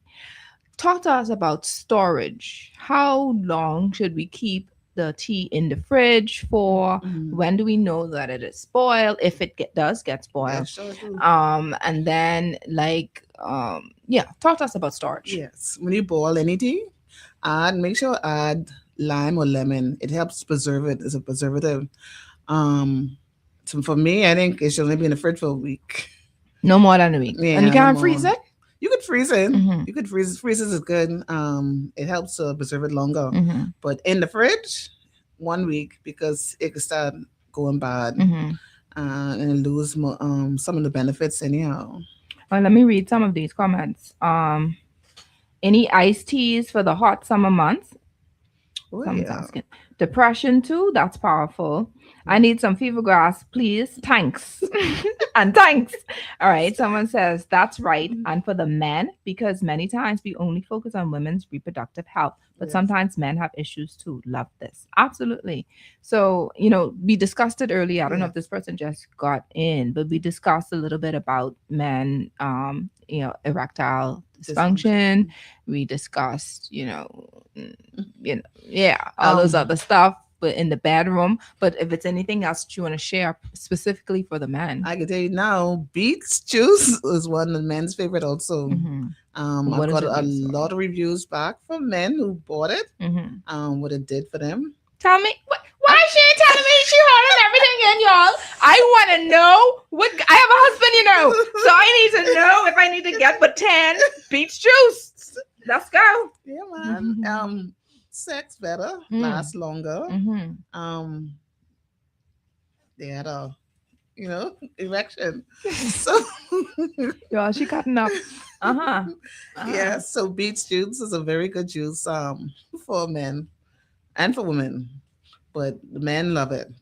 Talk to us about storage. How long should we keep the tea in the fridge for? When do we know that it is spoiled, if it does get spoiled? Yeah, sure do. And then talk to us about storage. Yes, when you boil any tea, make sure add lime or lemon. It helps preserve it as a preservative. So for me, I think it should only be in the fridge for a week. No more than a week. Yeah, and you can't freeze it? You could freeze it. You could freeze. Freezes is good. It helps to preserve it longer. But in the fridge, 1 week, because it could start going bad and lose some of the benefits anyhow. Well, let me read some of these comments. Any iced teas for the hot summer months? Oh, Someone's asking. Depression too, that's powerful. I need some fever grass, please. Thanks. And thanks. All right. Someone says that's right. And for the men, because many times we only focus on women's reproductive health, but sometimes men have issues too. Love this. Absolutely. So, we discussed it earlier. I don't know if this person just got in, but we discussed a little bit about men, erectile dysfunction. We discussed, all those other stuff, but in the bedroom. But if it's anything else that you want to share specifically for the men, I can tell you now, beets juice is one of the men's favorite also. I've got a lot of reviews back from men who bought it, what it did for them. Tell me, why is she ain't telling me she holding everything in, y'all? I want to know I have a husband, so I need to know if I need to get but 10 beets juice. Let's go. Yeah, man. Sex better, lasts longer. They had a, erection. So, y'all, she cutting up. Yeah. So beets juice is a very good juice for men and for women, but the men love it.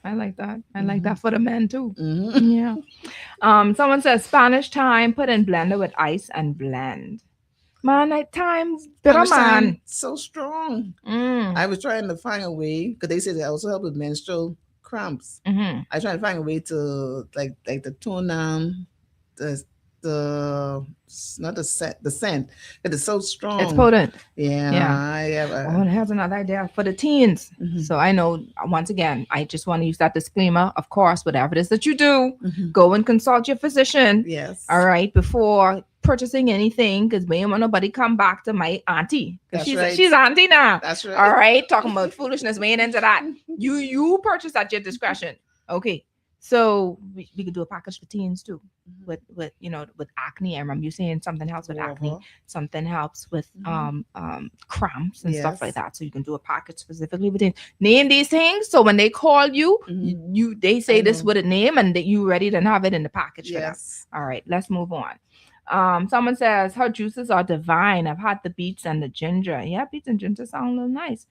I like that. I like that for the men too. Yeah. Someone says Spanish thyme, put in blender with ice and blend. Man, at times, bitter man. So strong. I was trying to find a way, because they say they also help with menstrual cramps. I tried to find a way to like the tone down the scent, but it's so strong. It's potent. Yeah. It has another idea for the teens. So I know, once again, I just want to use that disclaimer. Of course, whatever it is that you do, go and consult your physician. Yes. All right, before purchasing anything, because we don't want nobody come back to my auntie. She's auntie now. That's right. All right, talking about foolishness, we ain't into that. You purchase at your discretion. Okay. So we could do a package for teens too, with acne. I remember you saying something helps with acne, something helps with cramps and stuff like that. So you can do a package specifically with teens. Name these things, so when they call you, they say this with a name, and that you ready to have it in the package for them. All right, let's move on. Someone says her juices are divine. I've had the beets and the ginger. Yeah, beets and ginger sound a little nice.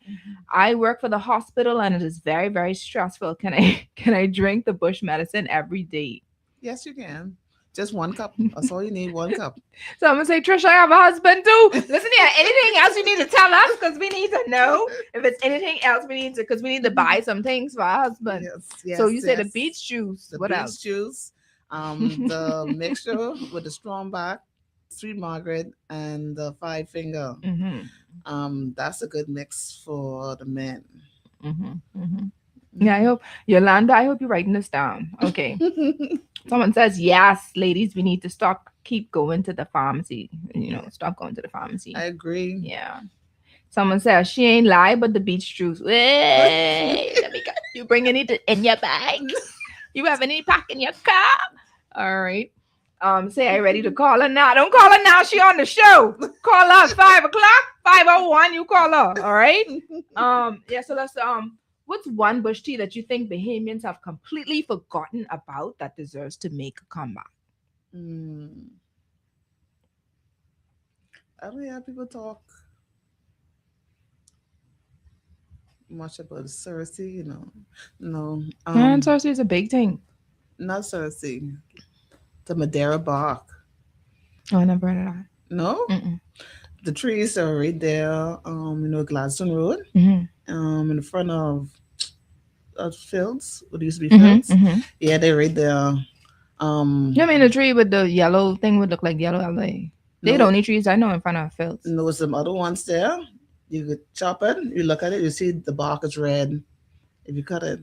I work for the hospital and it is very, very stressful. Can I drink the bush medicine every day? Yes, you can. Just 1 cup. That's all you need, 1 cup. So I'm gonna say, Trish, I have a husband too. Listen here, anything else you need to tell us, because we need to know. If it's anything else we need to, because we need to buy some things for our husband. Yes, so you say the beets juice. What else? Juice. The mixture with the strong back, sweet Margaret, and the 5 finger. That's a good mix for the men. Yeah, I hope Yolanda, I hope you're writing this down. Okay. Someone says, yes, ladies, we need to keep going to the pharmacy. Stop going to the pharmacy. I agree. Yeah. Someone says she ain't lie, but the beets juice. Wait, let me go. You bringing it in your bag? You have any pack in your car? All right. Say, are you ready to call her now? Don't call her now. She on the show. Call her 5 o'clock, 5:01. You call her. All right. So let's what's one bush tea that you think Bahamians have completely forgotten about that deserves to make a comeback? I don't hear people talk much about Cersei, No. Cersei is a big thing. Not Cersei. The Madeira bark. Oh, I never heard of that. No? The trees are right there, Gladstone Road. In the front of Fields. What used to be Fields. Yeah, they're right there. You mean the tree with the yellow thing would look like yellow LA? They don't need trees, I know, in front of Fields. And there was some other ones there. You could chop it, you look at it, you see the bark is red. If you cut it.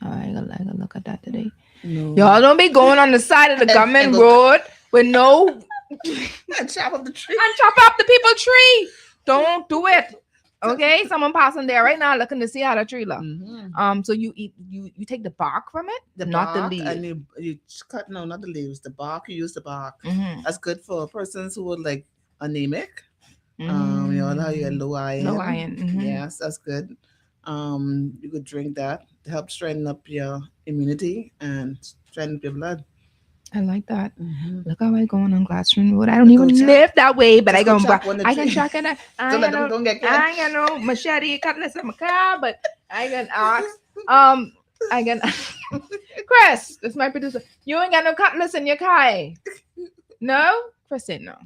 I gotta look at that today. No. Y'all don't be going on the side of the government road with no and chop up the tree. And chop up the people tree. Don't do it. Okay, someone passing there right now looking to see how the tree look. So you take the bark from it, not the leaves. And you cut not the leaves, the bark. You use the bark. That's good for persons who are like anemic. How you have low iron. Low iron. Yes, that's good. You could drink that to help strengthen up your immunity and strengthen up your blood. I like that. Mm-hmm. Look how I going on Gladstone Road. I don't even live that way, but Just I go go. chop one of the I can trees. check it. Don't get killed. I ain't got no machete, cutlass in my car, but I can ask. I can. Chris, this is my producer. You ain't got no cutlass in your car. Eh? No, Chris said no.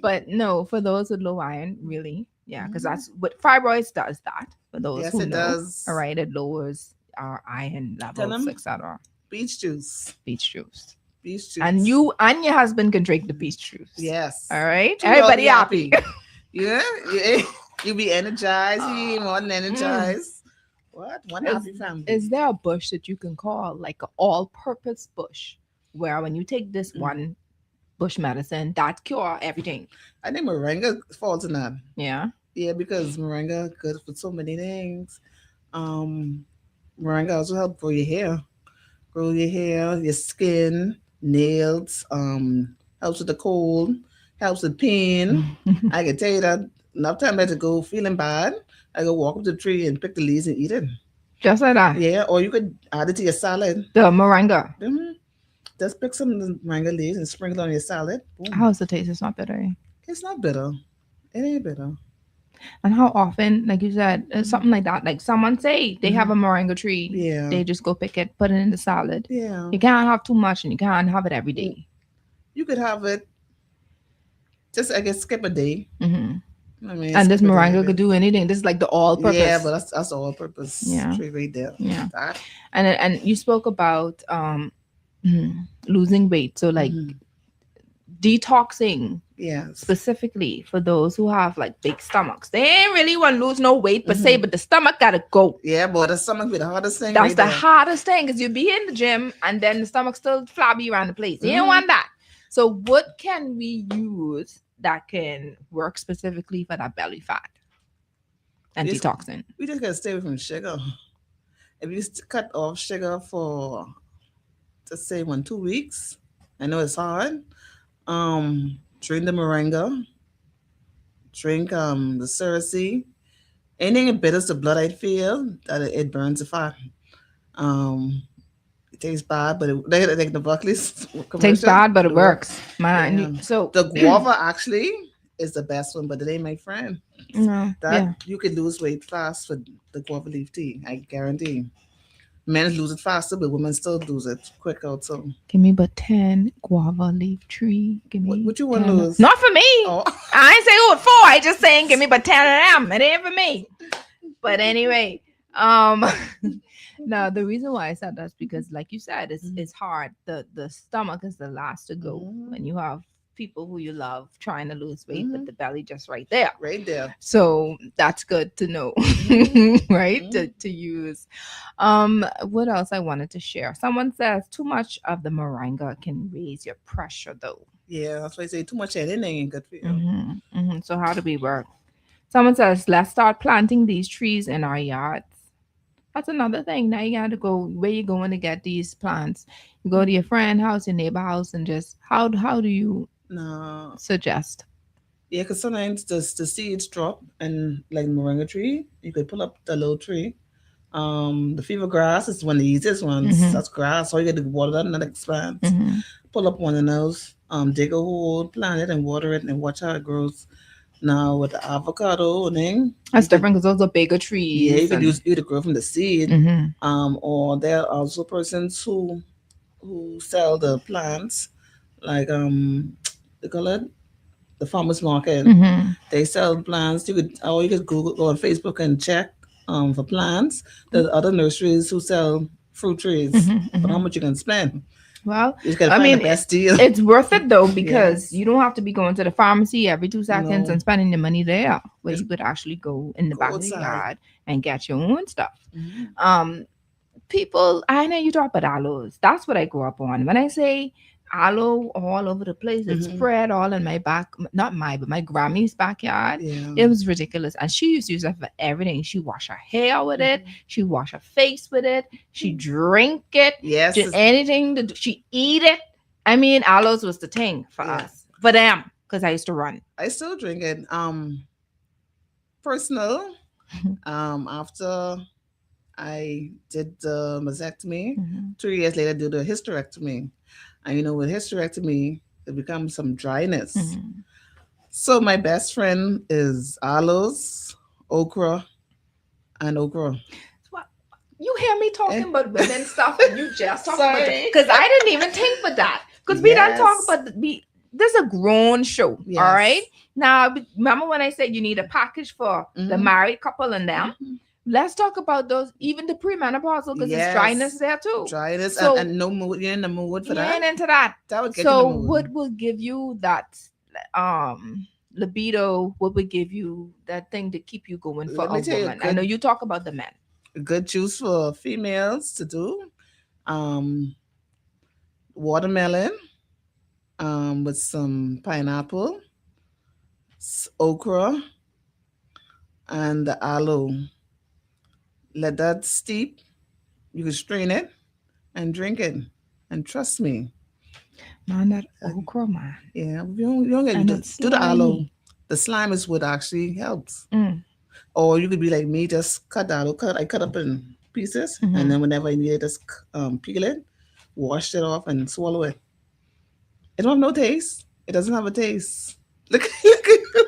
But no, for those with low iron, really, yeah, because that's what fibroids does. That for those Yes, who it know, does. all right, it lowers our iron levels, etc. Beach juice. Beach juice. Beach juice. And you and your husband can drink the beach juice. Yes. All right. So Everybody y'all happy. Yeah. You be energized. He more than energized. What? One happy family. Is there a bush that you can call like an all-purpose bush, where when you take this one bush medicine, that cure everything? I think moringa falls in that. Yeah. Yeah, because moringa good for so many things. Moringa also help grow your hair, your skin, nails. Helps with the cold, helps with pain. I can tell you that enough time I had to go feeling bad, I go walk up to the tree and pick the leaves and eat it. Just like that. Yeah, or you could add it to your salad. The moringa. Just pick some of the moringa leaves and sprinkle it on your salad. Boom. How's the taste? It's not bitter. Eh? It's not bitter. It ain't bitter. And how often, like you said, something like that, like someone say they have a moringa tree, Yeah. they just go pick it, put it in the salad. Yeah. You can't have too much and you can't have it every day. You could have it just, I guess, skip a day. Mm-hmm. I mean, and this moringa could do anything. This is like the all-purpose. Yeah, but that's all-purpose tree right there. Yeah. And you spoke about losing weight. So like detoxing. Yeah. Specifically for those who have like big stomachs. They ain't really want to lose no weight per se, but the stomach gotta go. Yeah, but the stomach be the hardest thing. That's the hardest thing, because you be in the gym and then the stomach still flabby around the place. You don't want that. So what can we use that can work specifically for that belly fat and detoxing? We just gotta stay away from sugar. If you cut off sugar for, let's say, 2 weeks, I know it's hard. Drink the moringa, drink the cerasee. Anything that bitters the blood, I feel that it burns the fat. It tastes bad, but they like the Buckley's tastes bad, but it works. Man, yeah. So the guava actually is the best one, but it ain't my friend. No, you could lose weight fast with the guava leaf tea. I guarantee. Men lose it faster, but women still lose it quicker. So give me but 10 guava leaf tree. Give me what you want to lose? Not for me. Oh. I ain't saying what for. I just saying give me but 10 of them. It ain't for me. But anyway, no, the reason why I said that's because, like you said, it's hard. The stomach is the last to go when you have people who you love trying to lose weight, but the belly just right there. So that's good to know, right? To use. What else I wanted to share? Someone says too much of the moringa can raise your pressure, though. Yeah, that's why I say too much anything ain't good for you. So how do we work? Someone says, let's start planting these trees in our yards. That's another thing. Now you got to go where you going to get these plants. You go to your friend house, your neighbor house, and just how do you suggest? Yeah, because sometimes the seeds drop, and like moringa tree, you could pull up the little tree. The fever grass is one of the easiest ones. That's grass. So you got to water that and that expands. Pull up one of those, dig a hole, plant it, and water it, and watch how it grows. Now with the avocado thing, that's different because those are bigger trees. Yeah, you can use either grow from the seed, or there are also persons who sell the plants, like they call it the farmers market. They sell plants. You could go on Facebook and check for plants. There's other nurseries who sell fruit trees. But how much you can spend? Well, I mean, the best deal. It's worth it though, because you don't have to be going to the pharmacy every 2 seconds and spending the money there, where you could actually go in the back of the yard and get your own stuff. People, I know you talk about aloes. That's what I grew up on. When I say aloe all over the place, it spread all in my back, but my Grammy's backyard. It was ridiculous. And she used to use it for everything. She wash her hair with it. She wash her face with it. She drink it. Yes. Anything to do. She eat it. I mean, aloes was the thing for us, for them, because I used to run. I still drink it. Personal. After I did the mastectomy, 3 years later, I did the hysterectomy. And with hysterectomy, it becomes some dryness. Mhm. So my best friend is aloes, okra, and okra. What- You hear me talking about women stuff and you just talk about Sorry. because I didn't even think for that. Because we don't talk Yes. about this is a grown show. Yes. All right. Now remember when I said you need a package for the Mhm. married couple and them? Mhm. Let's talk about those, even the premenopausal, because there's dryness Yes. there too. Dryness So- and no mood. You're in the mood for Yeah, that. and into that. That would get you So in the mood. what will give you that libido? What would give you that thing to keep you going for Let me a tell you, woman? I know you talk about the men. Good juice for females to do. Watermelon, with some pineapple, okra, and the aloe. Let that steep. You can strain it and drink it. And trust me, Man, that okra, man. yeah, you don't get And to it's do the aloe. slimy. The slime is what actually helps. Mm. Or you could be like me, just cut the aloe. I cut up in pieces, Mhm. and then whenever I need it, just peel it, wash it off, and swallow it. It don't have no taste. It doesn't have a taste. Look.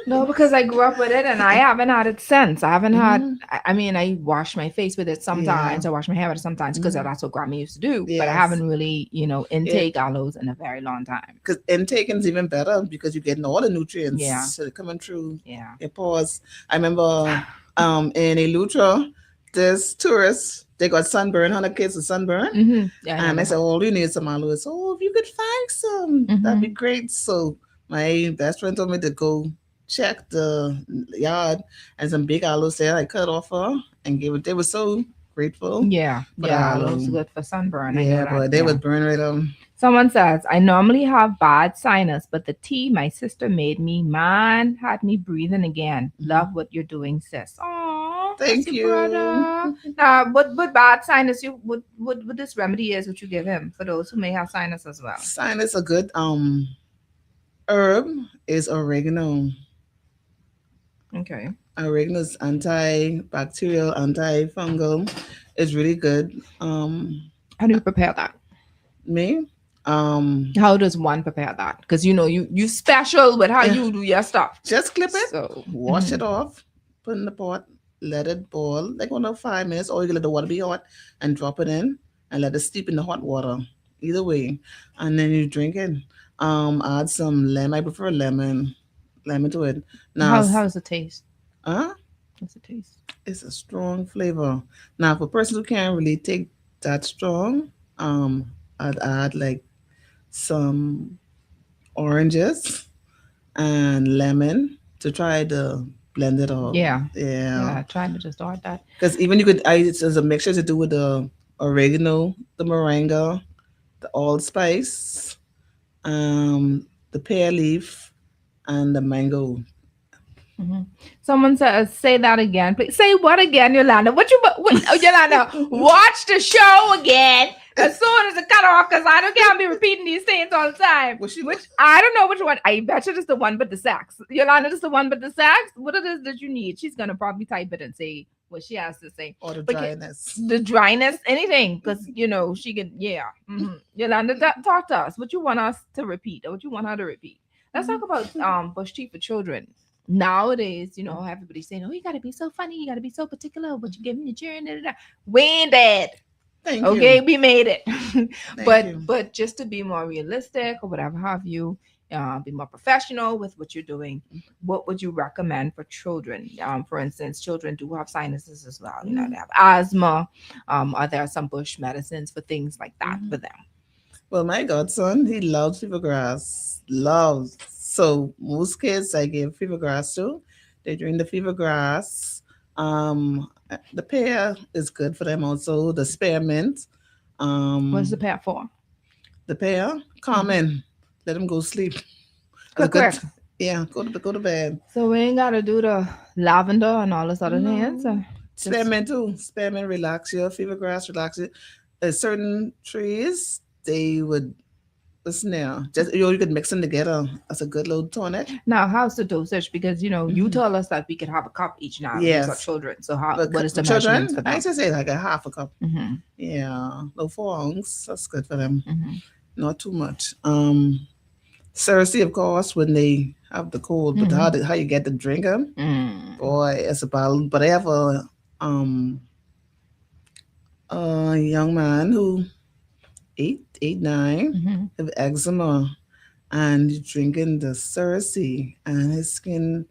No, because I grew up with it and I haven't had it since. I haven't had, Mhm. I mean, I wash my face with it sometimes. I wash my hair with it sometimes because Mhm. that's what grandma used to do. But I Yes. haven't really, intake aloes in a very long time. Because intaking is even better because you're getting all the nutrients. Yeah. So they're coming through Yeah. your pores. I remember in Elutra, this tourists, they got sunburn, 100 kids with sunburn. Mm-hmm. Yeah, And I said, oh, you need some aloe. So, if you could find some, that'd be great. So my best friend told me to go check the yard and some big aloes there. I cut off her and gave it. They were so grateful. Yeah. But Yeah. aloe. Aloe's good for sunburn. I know Yeah, that, but they yeah. would burn right on. Someone says, I normally have bad sinus, but the tea my sister made me, man, had me breathing again. Love what you're doing, sis. Oh, Thank you. Brother. Now, what bad sinus you what this remedy is what you give him for those who may have sinus as well? Sinus, a good herb is oregano. Okay. Oregano is antibacterial, antifungal. It's really good. How do you prepare that? Me? How does one prepare that? Because you special with how you do your stuff. Just clip it, So wash it off, put in the pot, let it boil like 5 minutes, or you can let the water be hot and drop it in and let it steep in the hot water. Either way. And then you drink it. Add some lemon. I prefer lemon to it. Now, how's the taste? Huh? What's the taste? It's a strong flavor. Now, for a person who can't really take that strong, I'd add like some oranges and lemon to try to blend it all. Yeah. Yeah. Trying to just start that. Because even you could, it's a mixture to do with the oregano, the moringa, the allspice, the pear leaf, and the mango. Mm-hmm. Someone says, say that again, please. Say what again, Yolanda? Yolanda, watch the show again as soon as it cut off, because I can't be repeating these things all the time. Which I don't know which one. I bet you it's the one with the sax. Yolanda, is the one with the sax. What it is that you need? She's gonna probably type it and say what she has to say. Or the dryness. The dryness, anything, because she can. Yeah. Mm-hmm. Yolanda, talk to us. What you want us to repeat, or what you want her to repeat? Let's talk about bush tea for children. Nowadays, everybody's saying, oh, you got to be so funny. You got to be so particular what you give your children. We ain't dead. Thank okay, you. we made it. you. But just to be more realistic or whatever have you, be more professional with what you're doing, what would you recommend for children? For instance, children do have sinuses as well. They have asthma. Are there some bush medicines for things like that for them? Well, my godson, he loves fever grass. Loves. So most kids I give fever grass to. They drink the fever grass. The pear is good for them also. The spearmint. What's the pear for? The pear, calming. Let them go sleep. Correct. Yeah, go to bed. So we ain't gotta do the lavender and all this other things. Spearmint too. Spearmint relax you. Fever grass relax you. Certain trees they would. Listen now, just you could mix them together as a good little tonic. Now, how's the dosage? Because you told us that we could have a cup each now. Yes, for children. So what is the children? measurements for them? I just say like a half a cup. Mm-hmm. Yeah, no 4 ounces. That's good for them. Mm-hmm. not too much. Cersei, of course, when they have the cold, but how you get to drink them, boy, it's a battle. But I have a young man who 9 have eczema, and he's drinking the Cersei, and his skin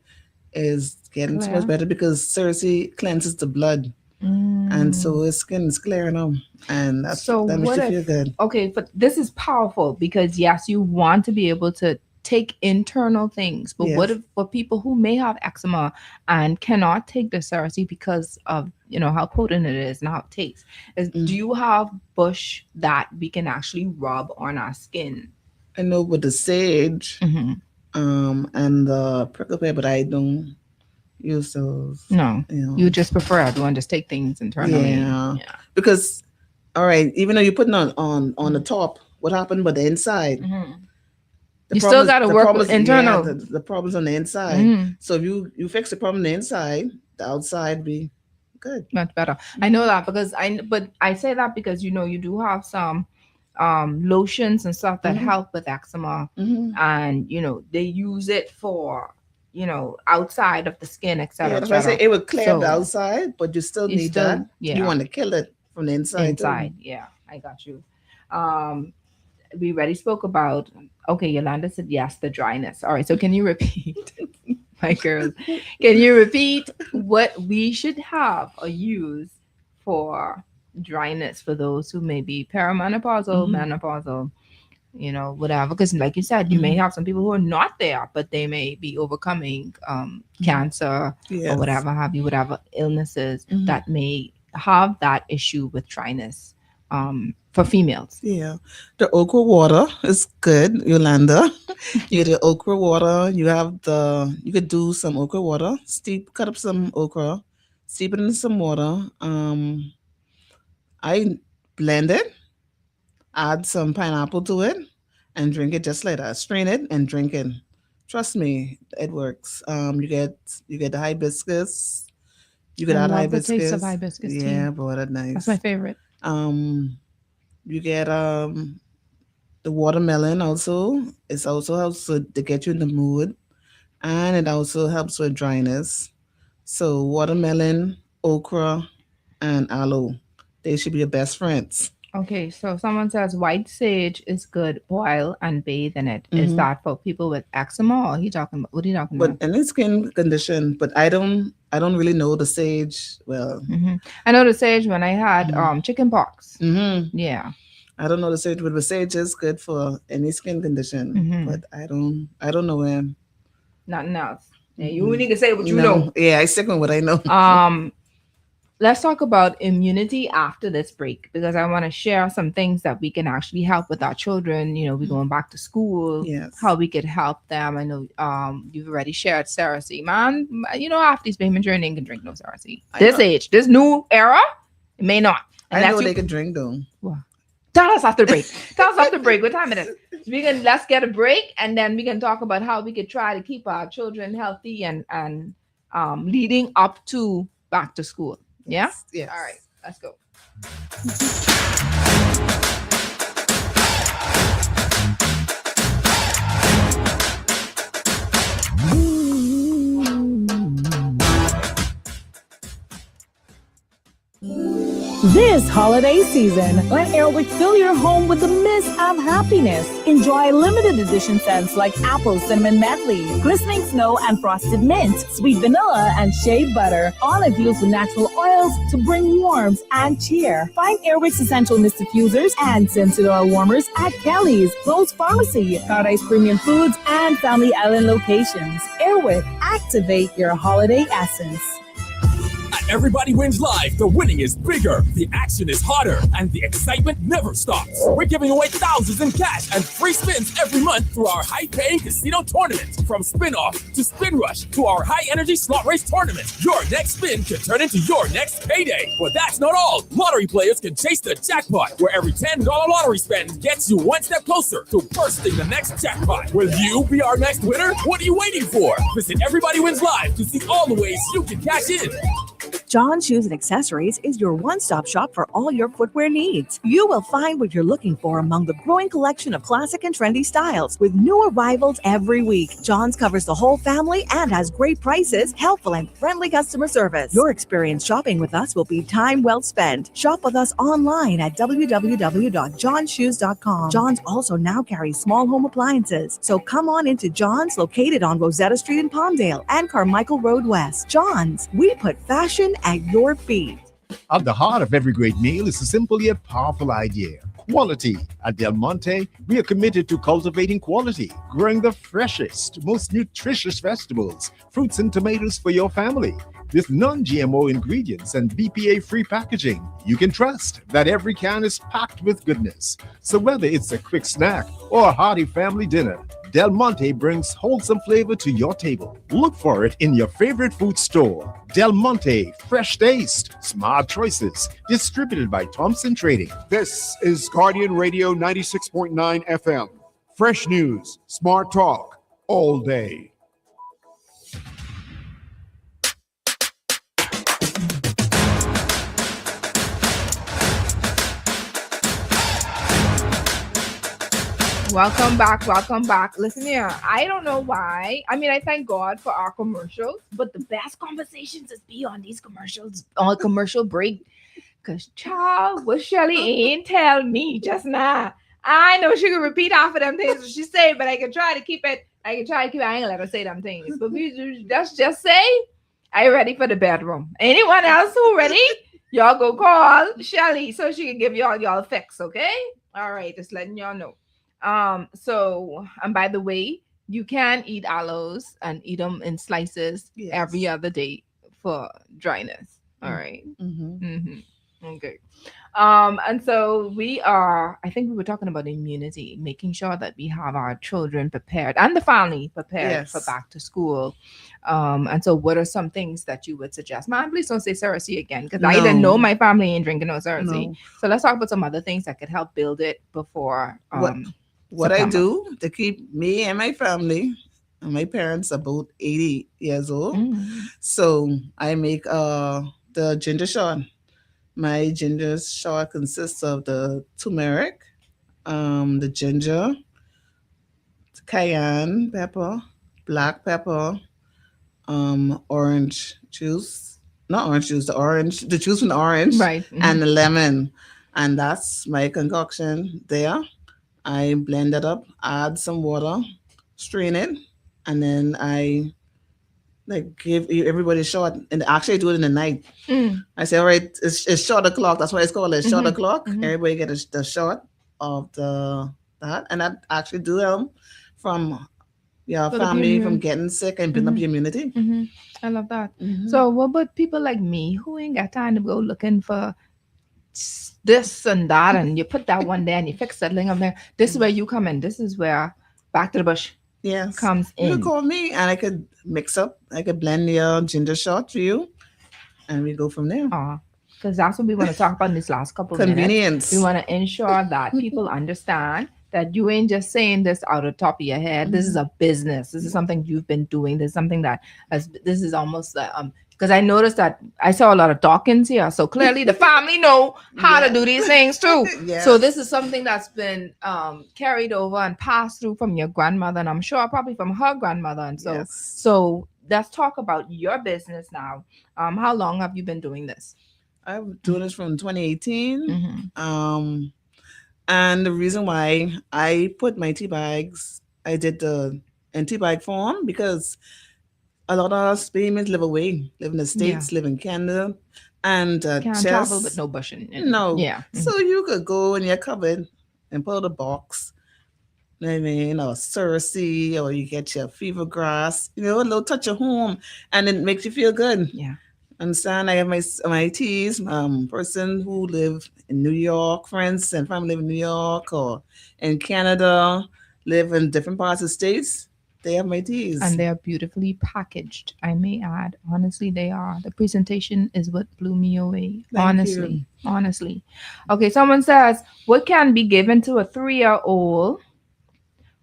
is getting so much better because Cersei cleanses the blood. And so his skin is clear now, and that makes you feel good. Okay, but this is powerful because yes, you want to be able to take internal things, but what if for people who may have eczema and cannot take the Cersei because of how potent it is and how it tastes? Do you have bush that we can actually rub on our skin? I know with the sage and the prickle pear, but I don't use those. No, you just prefer everyone just take things internally. Yeah. Because all right, even though you're putting on the top, what happened with the inside? You still got to work with internal. The problems on the inside. So if you fix the problem on the inside, the outside be good. Much better. I know that because I say that because you do have some lotions and stuff that help with eczema, and they use it for outside of the skin, etc. Yeah, that's why I say it would clear the outside, but you still need that. Yeah. You want to kill it from the inside. Yeah, I got you. We already spoke about. Okay, Yolanda said yes, the dryness. All right, so can you repeat, my girls? Can you repeat what we should have or use for dryness for those who may be perimenopausal, menopausal, whatever? Because like you said, you may have some people who are not there, but they may be overcoming cancer or whatever illnesses that may have that issue with dryness for females. Yeah, the okra water is good, Yolanda. You get the okra water. You could do some okra water. Cut up some okra, steep it in some water. I blend it, add some pineapple to it, and drink it just like that. Strain it and drink it. Trust me, it works. You get the hibiscus. You could add hibiscus. The taste of hibiscus tea. Yeah, boy, that's nice. That's my favorite. You get the watermelon also. It also helps to get you in the mood, and it also helps with dryness. So watermelon, okra, and aloe. They should be your best friends. Okay, so someone says white sage is good. Boil and bathe in it. Is that for people with eczema, or what are you talking about? But any skin condition. But I don't really know the sage well. I know the sage when I had chicken pox. Yeah. I don't know the sage, but the sage is good for any skin condition. But I don't know him. Nothing else. Yeah, you need to say what you know. Yeah, I stick with what I know. Let's talk about immunity after this break, because I want to share some things that we can actually help with our children. We're going back to school. Yes. How we could help them. I know you've already shared Cersei. Man, after these Bahamian journey, they can drink no Cersei. This age, this new era, it may not. I know they can drink though. Wow. Tell us after break. What time it is? Let's get a break, and then we can talk about how we could try to keep our children healthy and leading up to back to school. Yeah? Yes. All right, let's go. This holiday season, let Airwick fill your home with the mist of happiness. Enjoy limited edition scents like apple cinnamon medley, glistening snow and frosted mint, sweet vanilla and shea butter, all infused with natural oils to bring warmth and cheer. Find Airwick's essential mist diffusers and scented oil warmers at Kelly's, Lowe's Pharmacy, Paradise Premium Foods, and Family Island locations. Airwick, activate your holiday essence. Everybody Wins Live, the winning is bigger, the action is hotter, and the excitement never stops. We're giving away thousands in cash and free spins every month through our high-paying casino tournament. From Spin-Off to Spin Rush to our high-energy slot race tournament, your next spin can turn into your next payday. But that's not all. Lottery players can chase the jackpot, where every $10 lottery spend gets you one step closer to bursting the next jackpot. Will you be our next winner? What are you waiting for? Visit Everybody Wins Live to see all the ways you can cash in. John Shoes and Accessories is your one-stop shop for all your footwear needs. You will find what you're looking for among the growing collection of classic and trendy styles with new arrivals every week. John's covers the whole family and has great prices, helpful and friendly customer service. Your experience shopping with us will be time well spent. Shop with us online at www.johnshoes.com. John's also now carries small home appliances, so come on into John's, located on Rosetta Street in Palmdale and Carmichael Road West. John's, we put fashion at your feet. At the heart of every great meal is a simple yet powerful idea: quality. At Del Monte, we are committed to cultivating quality, growing the freshest, most nutritious vegetables, fruits, and tomatoes for your family. With non-GMO ingredients and BPA-free packaging, you can trust that every can is packed with goodness. So whether it's a quick snack or a hearty family dinner, Del Monte brings wholesome flavor to your table. Look for it in your favorite food store. Del Monte, fresh taste, smart choices. Distributed by Thompson Trading. This is Guardian Radio 96.9 FM. Fresh news, smart talk, all day. Welcome back. Welcome back. Listen here. I don't know why. I mean, I thank God for our commercials, but the best conversations is beyond these commercials on a commercial break. Because, child, what Shelly ain't tell me just now. I know she can repeat half of them things she say, but I can try to keep it. I ain't gonna let her say them things. But let's just say, are you ready for the bedroom? Anyone else who ready? Y'all go call Shelly so she can give y'all fix, okay? All right, just letting y'all know. So, and by the way, you can eat aloes and eat them in slices every other day for dryness. All right. Okay. And so I think we were talking about immunity, making sure that we have our children prepared and the family prepared for back to school. And so what are some things that you would suggest? Man, please don't say Cersei again, because I didn't know my family ain't drinking no Cersei. No. So let's talk about some other things that could help build it before. What I do to keep me and my family, and my parents are both 80 years old. So I make the ginger shot. My ginger shot consists of the turmeric, the ginger, cayenne pepper, black pepper, orange juice, not orange juice, the juice from the orange, right, and the lemon. And that's my concoction there. I blend it up, add some water, strain it, and then I give everybody a shot. And actually I do it in the night. I say, all right, it's shot o'clock. That's why it's called shot o'clock. Everybody get the shot of that. And I actually do them from your family from getting sick and building up your immunity. I love that. So what about people like me who ain't got time to go looking for this and that, and you put that one there and you fix that thing up there? This is where you come in. This is where Back to the Bush comes in. You call me and I could mix up. I could blend your ginger shot for you, and we go from there. Because that's what we want to talk about in this last couple of minutes. We want to ensure that people understand that you ain't just saying this out of the top of your head. This is a business. This is something you've been doing. This is something that this is almost like because I noticed that I saw a lot of Dawkins here. So clearly the family know how to do these things too. So this is something that's been carried over and passed through from your grandmother, and I'm sure probably from her grandmother. And so let's talk about your business now. How long have you been doing this? I've been doing this from 2018. And the reason why I put my tea bags, I did the in tea bag form, because a lot of us Bahamians live away, live in the States, live in Canada, and can't travel with no bushing. So you could go in your cupboard and pull the box. I mean, or Cersei, or you get your fever grass, a little touch of home, and it makes you feel good. Understand? I have my teas. Person who live in New York, friends and family live in New York or in Canada, live in different parts of the States. They have my teas. And they are beautifully packaged, I may add. Honestly, they are. The presentation is what blew me away. Honestly. Okay, someone says, what can be given to a 3-year-old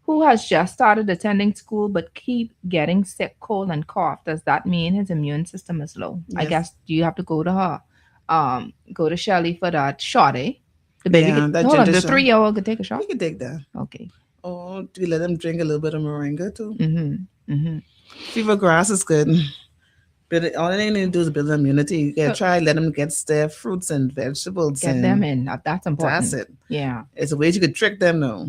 who has just started attending school but keep getting sick, cold, and cough, does that mean his immune system is low? I Yes. guess you have to go to her, go to Shelly for that shot, eh? The baby Yeah, could, that hold on, ginger the shot. 3-year-old could take a shot. You can take that. Okay. Or do you let them drink a little bit of moringa too? Mm-hmm. Mm-hmm. Fever grass is good. But all they need to do is build immunity. You can So- try let them get their fruits and vegetables. Get and them in. That's important. That's it. Yeah. It's a way you could trick them though.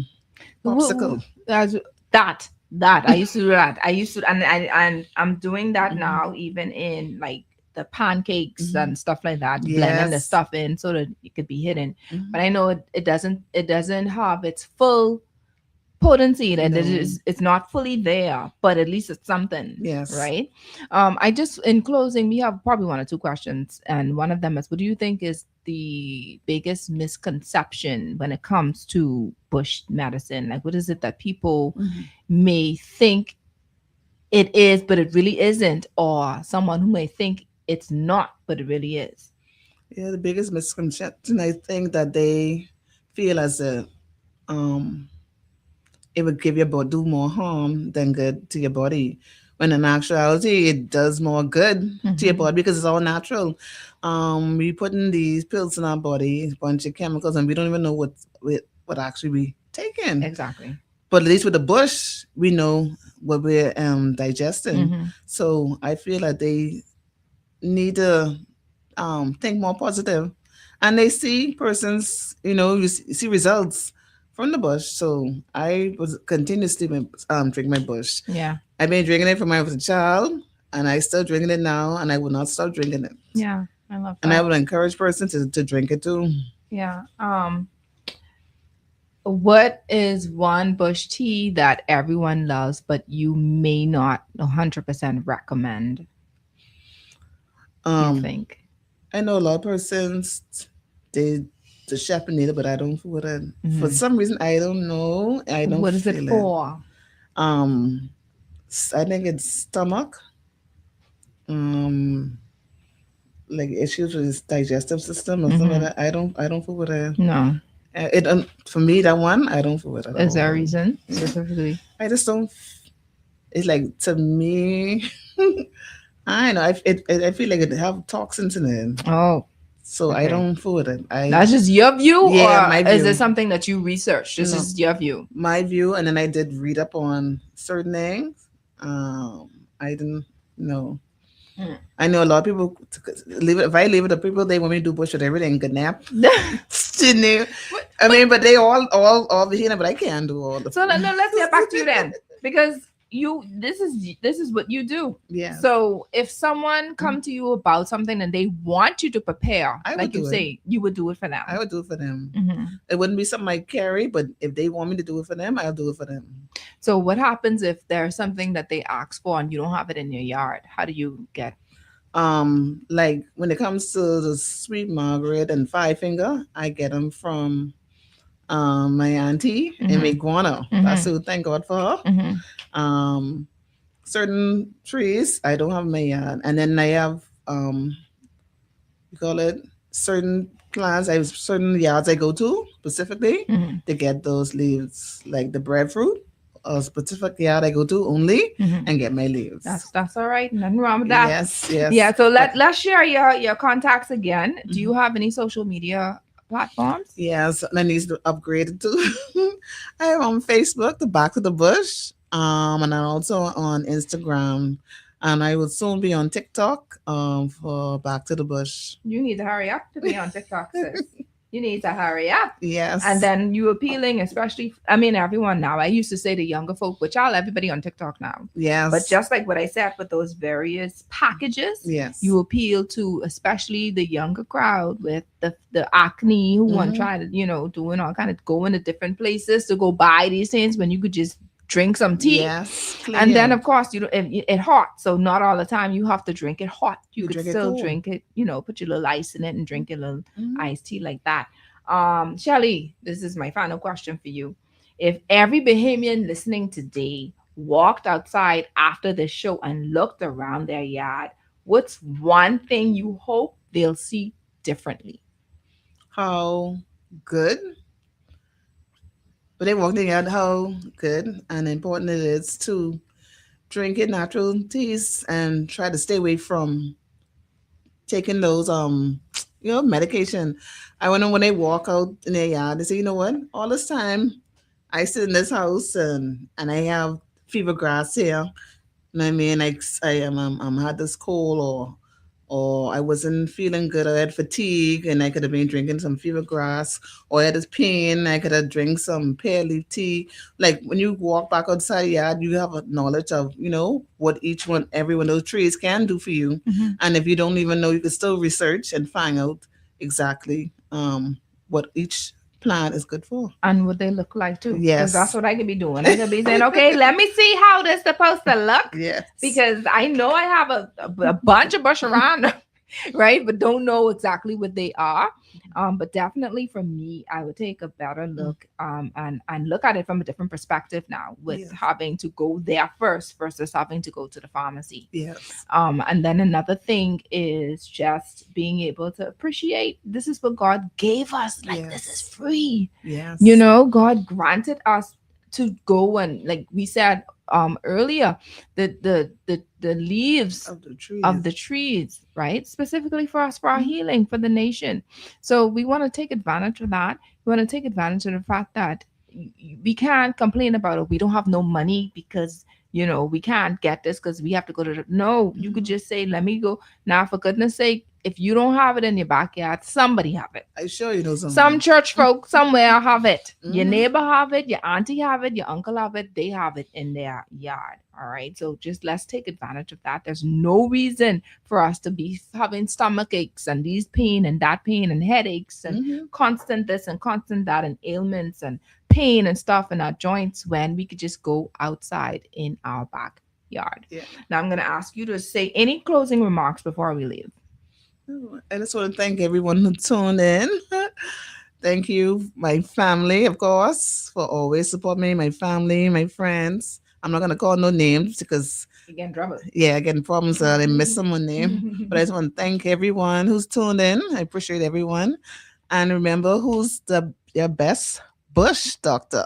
Popsicle. That's that I used to do that. I used to, and I'm doing that now, even in like the pancakes and stuff like that, blending the Yes. stuff in so that it could be hidden. Mhm. But I know it doesn't have its full potency, that No. it's not fully there, but at least it's something. Yes. Right. I just, in closing, we have probably one or two questions, and one of them is, what do you think is the biggest misconception when it comes to bush medicine? Like, what is it that people may think it is, but it really isn't, or someone who may think it's not, but it really is? Yeah, the biggest misconception, I think, that they feel as a it would give your body do more harm than good to your body. When in actuality, it does more good to your body because it's all natural. We putting these pills in our body, a bunch of chemicals, and we don't even know what actually we taking. Exactly. But at least with the bush, we know what we're digesting. So I feel like they need to think more positive, and they see persons, you see results from the bush. So I was continuously drink my bush. Yeah. I've been drinking it from when I was a child, and I still drinking it now, and I will not stop drinking it. Yeah, I love that. And I would encourage persons to drink it too. Yeah. What is one bush tea that everyone loves, but you may not 100% recommend? You think? I know a lot of persons, the chef need it, but I don't feel it. For some reason, I don't know. I don't. What is it feel for? I think it's stomach. Like issues with his digestive system or something like that. I don't feel with it. No. It for me, that one I don't feel with it. Is there a reason specifically? I just don't. It's like, to me, I don't know. I feel like it have toxins in it. Oh. So I don't fool with it. That's just your view, Yeah, or my is view. it something that you researched? This No. is your view. My view, and then I did read up on certain things. I didn't know. I know a lot of people leave it. If I leave it to people, they want me to do bush with everything. Good nap. You know? I mean, but they all behind, but I can't do all the. So let's get back to you then, because this is what you do. Yeah. So if someone come to you about something and they want you to prepare, I would like you do it. say, you would do it for them. I would do it for them. Mhm. It wouldn't be something I carry, but if they want me to do it for them, I'll do it for them. So what happens if there's something that they ask for and you don't have it in your yard? How do you get? Like when it comes to the sweet Margaret and Five Finger, I get them from my auntie in Iguana. That's who, thank God for her. Certain trees I don't have in my yard, and then I have you call it certain plants. I have certain yards I go to specifically to get those leaves, like the breadfruit. A specific yard I go to only and get my leaves. That's all right. Nothing wrong with that. Yes. Yeah. So let's share your contacts again. Do you have any social media platforms? Yes, and I need to upgrade it too. I am on Facebook, the Back to the Bush, and I'm also on Instagram, and I will soon be on TikTok for Back to the Bush. You need to hurry up to be on TikTok, sis. You need to hurry up. Yes. And then you appealing, especially, I mean, everyone now. I used to say the younger folk, but y'all, everybody on TikTok now. Yes. But just like what I said with those various packages, Yes. you appeal to especially the younger crowd with the acne who want to try to, doing all kind of going to different places to go buy these things when you could just drink some tea. Yes. And then of course it hot, so not all the time you have to drink it hot. You could drink it still cool. drink it, put your little ice in it and drink a little iced tea like that. Shelly, this is my final question for you. If every Bahamian listening today walked outside after the show and looked around their yard, what's one thing you hope they'll see differently? How good But they walked in out how good and important it is to drink your natural teas and try to stay away from taking those medication. I wonder when they walk out in their yard, they say, you know what? All this time I sit in this house and I have fever grass here. You know what I mean? Like I am had this cold or I wasn't feeling good. I had fatigue and I could have been drinking some fever grass, or I had this pain. I could have drank some pear leaf tea. Like when you walk back outside the yard, you have a knowledge of, what every one of those trees can do for you. Mm-hmm. And if you don't even know, you can still research and find out exactly what each plant is good for. And what they look like too. Yes. That's what I could be doing. I could be saying, okay, let me see how this supposed to look. Yes. Because I know I have a bunch of bush around, right? But don't know exactly what they are. But definitely for me, I would take a better look and look at it from a different perspective now with having to go there first versus having to go to the pharmacy. Yes. And then another thing is just being able to appreciate this is what God gave us. Like this is free. Yes. God granted us to go and, like we said earlier, the leaves of the trees, right? Specifically for us, for our healing, for the nation. So we want to take advantage of that. We want to take advantage of the fact that we can't complain about it. We don't have no money because, we can't get this because we have to go to you could just say, let me go. Now, for goodness sake, if you don't have it in your backyard, somebody have it. I sure you know somebody. Some church folk somewhere have it. Your neighbor have it. Your auntie have it. Your uncle have it. They have it in their yard. All right. So just let's take advantage of that. There's no reason for us to be having stomach aches and these pain and that pain and headaches and constant this and constant that and ailments and pain and stuff in our joints when we could just go outside in our backyard. Yeah. Now I'm going to ask you to say any closing remarks before we leave. I just want to thank everyone who tuned in. Thank you, my family, of course, for always supporting me, my family, my friends. I'm not going to call no names because you get in trouble. Yeah, getting problems. I miss someone's name. But I just want to thank everyone who's tuned in. I appreciate everyone. And remember, who's your best bush doctor?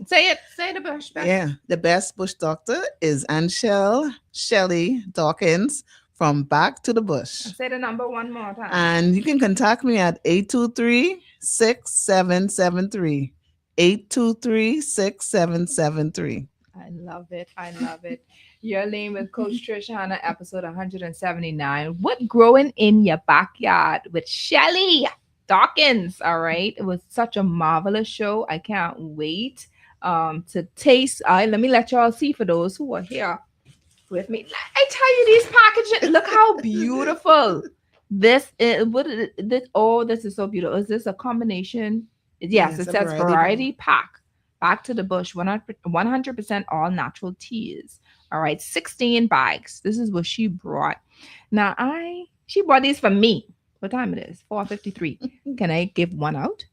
Say it. Say the bush best. Yeah, the best bush doctor is Anchelle, Shelly, Dawkins, from Back to the Bush. Say the number one more time. And you can contact me at 823-6773. 823-6773. I love it. I love it. You're laying with Coach Trish Hanna, episode 179. What growing in your backyard with Shelly Dawkins. All right. It was such a marvelous show. I can't wait to taste. Let me let y'all see for those who are here with me. I tell you, these packaging, look how beautiful this is. This is so beautiful. Is this a combination? Yes, it says variety pack. Back to the Bush, 100% all natural teas. All right, 16 bags. This is what she brought. Now she brought these for me. What time it is? 4:53. Can I give one out?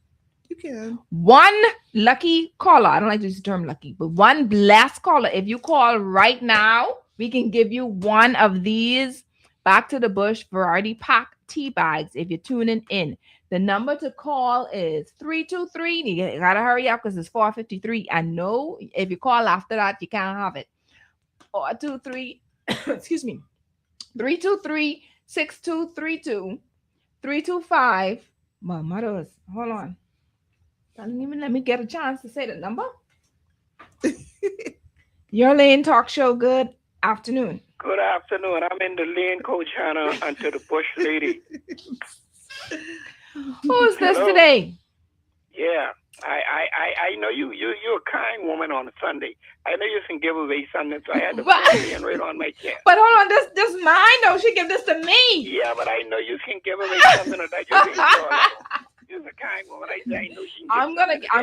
You can. One lucky caller. I don't like to use the term lucky, but one blessed caller. If you call right now, we can give you one of these Back to the Bush variety pack tea bags if you're tuning in. The number to call is 323. You gotta hurry up because it's 4:53. I know if you call after that, you can't have it. 423, excuse me, 323-6232, 325. My mother's, hold on. Don't even let me get a chance to say the number. Your Lane Talk Show, good afternoon. Good afternoon. I'm in the lane, Coach Hanna, and to the Bush lady. Who's this today? Yeah, I know you're a kind woman on a Sunday. I know you can give away something, so I had to put it right on my chest. But hold on, this mine though. She give this to me. Yeah, but I know you can give away something that you enjoy. You're a kind woman. I know she can I'm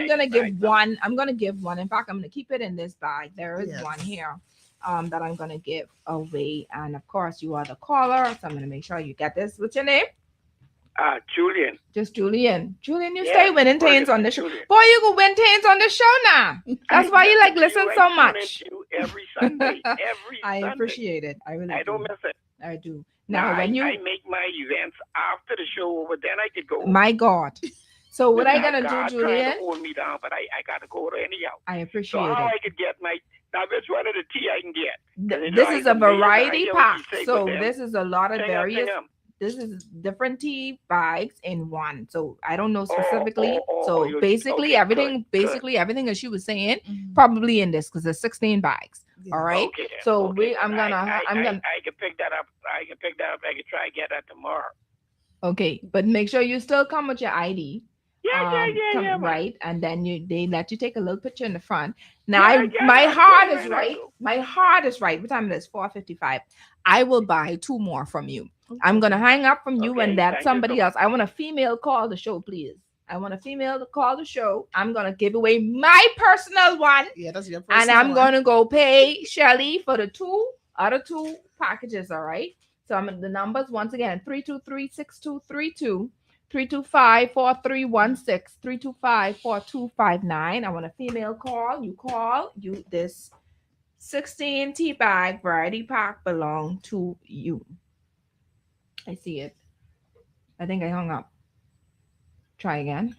gonna give one. I'm gonna give one. In fact, I'm gonna keep it in this bag. There is one here. That I'm gonna give away, and of course you are the caller, so I'm gonna make sure you get this. What's your name? Julian. Just Julian. Julian, you stay winning tains on the show. Boy, you go win tains on the show now. That's why you like listen so much. Every Sunday. I appreciate it. I really. I don't miss it. I do. Now, when I make my events after the show over, then I could go. My God. So what I Listen, gonna do, God Julian? trying to hold me down, but I got to go there anyhow. I So appreciate how it. I could get my now which one of the tea I can get? This is a variety pack. So So this is a lot of various. Sing 'em. This is different tea bags in one. So I don't know specifically. So basically everything, everything as she was saying, probably in this because there's 16 bags. All right. Okay, then. So Okay, I'm gonna. I can pick that up. I can pick that up. I can try to get that tomorrow. Okay, but make sure you still come with your ID. Yeah. Right, and then they let you take a little picture in the front. Now my heart is right. My heart is right. What time it is? 4:55. I will buy 2 more from you. Okay. I'm gonna hang up from you and that somebody else. I want a female call the show, please. I want a female to call the show. I'm gonna give away my personal one. Yeah, that's your personal and I'm gonna go pay Shelly for the 2 other 2 packages. All right. So I'm the numbers once again: 323-6232. 325-4316, 325-4259. I want a female call. You call. You this 16 tea bag variety pack belong to you. I see it. I think I hung up. Try again.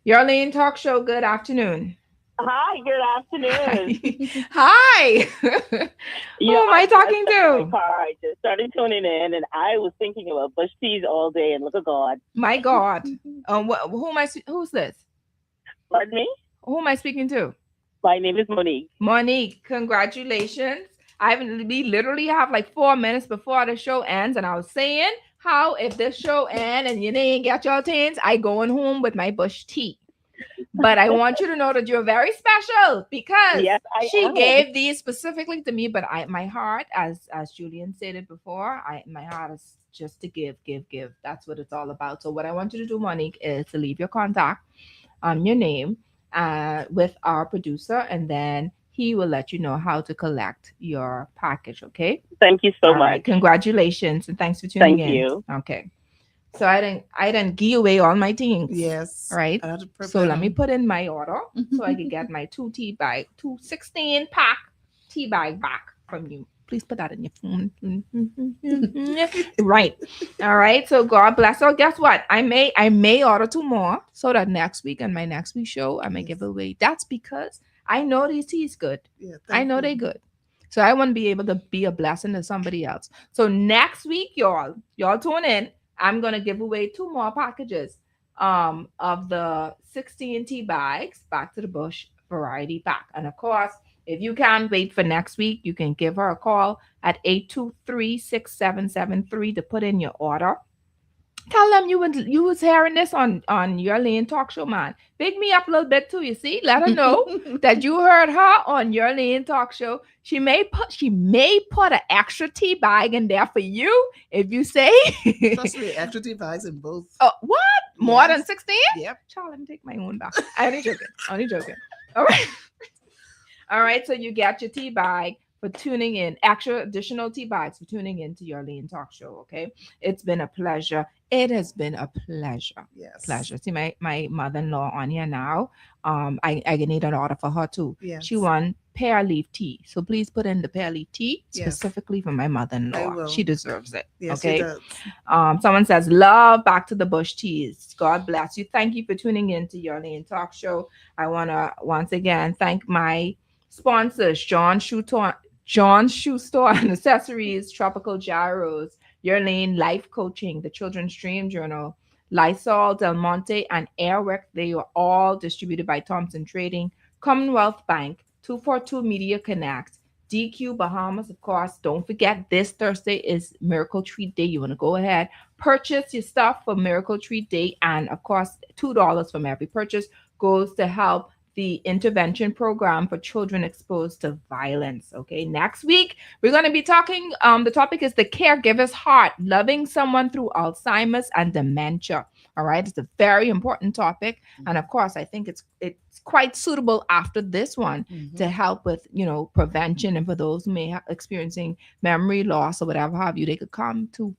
Yarlene Talk Show. Good afternoon. Hi, good afternoon. Hi. Who am I talking to? I just started tuning in, and I was thinking about bush teas all day. And look at God. My God. Who's this? Pardon me? Who am I speaking to? My name is Monique. Monique, congratulations. We literally have like 4 minutes before the show ends, and I was saying how if this show ends and you didn't get your things, I going home with my bush tea. But I want you to know that you're very special because she gave these specifically to me. But my heart, as Julian stated before, my heart is just to give. That's what it's all about. So what I want you to do, Monique, is to leave your contact, your name, with our producer, and then he will let you know how to collect your package. Okay. Thank you so much. Right. Congratulations and thanks for tuning in. Thank you. Okay. So I didn't give away all my things. Yes. Right. So let me put in my order so I can get my 16 pack tea bag back from you. Please put that in your phone. Right. All right. So God bless. So guess what? I may order 2 more so that next week on my next week show I may give away. That's because I know these teas good. Yeah, I know they're good. So I want to be able to be a blessing to somebody else. So next week, y'all tune in. I'm going to give away 2 more packages of the 16 tea bags, Back to the Bush variety pack. And of course, if you can't wait for next week, you can give her a call at 823-6773 to put in your order. Tell them you was hearing this on your Lane Talk Show, man. Big me up a little bit too, you see. Let her know that you heard her on your Lane Talk Show. She may put an extra tea bag in there for you if you say. Especially extra tea bags in both. Oh, what? More than 16? Yep. Child, let me take my own back. I'm only joking. All right. All right. So you get your tea bag for tuning in, extra additional tea bags for tuning into your Lane Talk Show. Okay. It's been a pleasure. It has been a pleasure. Yes. Pleasure. See my mother-in-law on here now. I need an order for her too. Yes. She won pear leaf tea. So please put in the pear leaf tea specifically for my mother-in-law. She deserves it. Yes, okay. she does. Someone says, love Back to the Bush teas. God bless you. Thank you for tuning in to your Lane Talk Show. I want to once again thank my sponsors, John Shoe Store and Accessories, Tropical Gyros, Your Lane Life Coaching, the Children's Dream Journal, Lysol, Del Monte, and Airwick. They are all distributed by Thompson Trading, Commonwealth Bank, 242 Media Connect, DQ Bahamas. Of course, don't forget this Thursday is Miracle Treat Day. You want to go ahead, purchase your stuff for Miracle Treat Day. And of course, $2 from every purchase goes to help the intervention program for children exposed to violence. Okay, next week we're going to be talking. The topic is the caregiver's heart, loving someone through Alzheimer's and dementia. All right, it's a very important topic, and of course, I think it's quite suitable after this one to help with prevention, and for those who may have experiencing memory loss or whatever have you, they could come to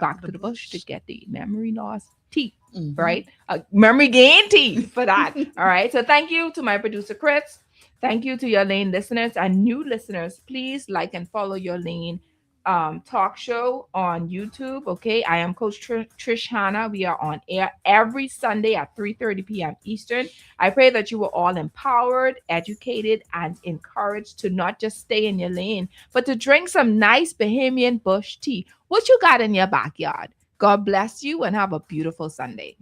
Back to the Bush to get the memory loss tea. Right? Memory gain tea for that. All right. So thank you to my producer, Chris. Thank you to your Lane listeners and new listeners. Please like and follow your Lane talk show on YouTube. Okay, I am Coach Trish Hanna. We are on air every Sunday at 3:30 p.m. Eastern. I pray that you were all empowered, educated, and encouraged to not just stay in your lane, but to drink some nice Bahamian bush tea. What you got in your backyard? God bless you and have a beautiful Sunday.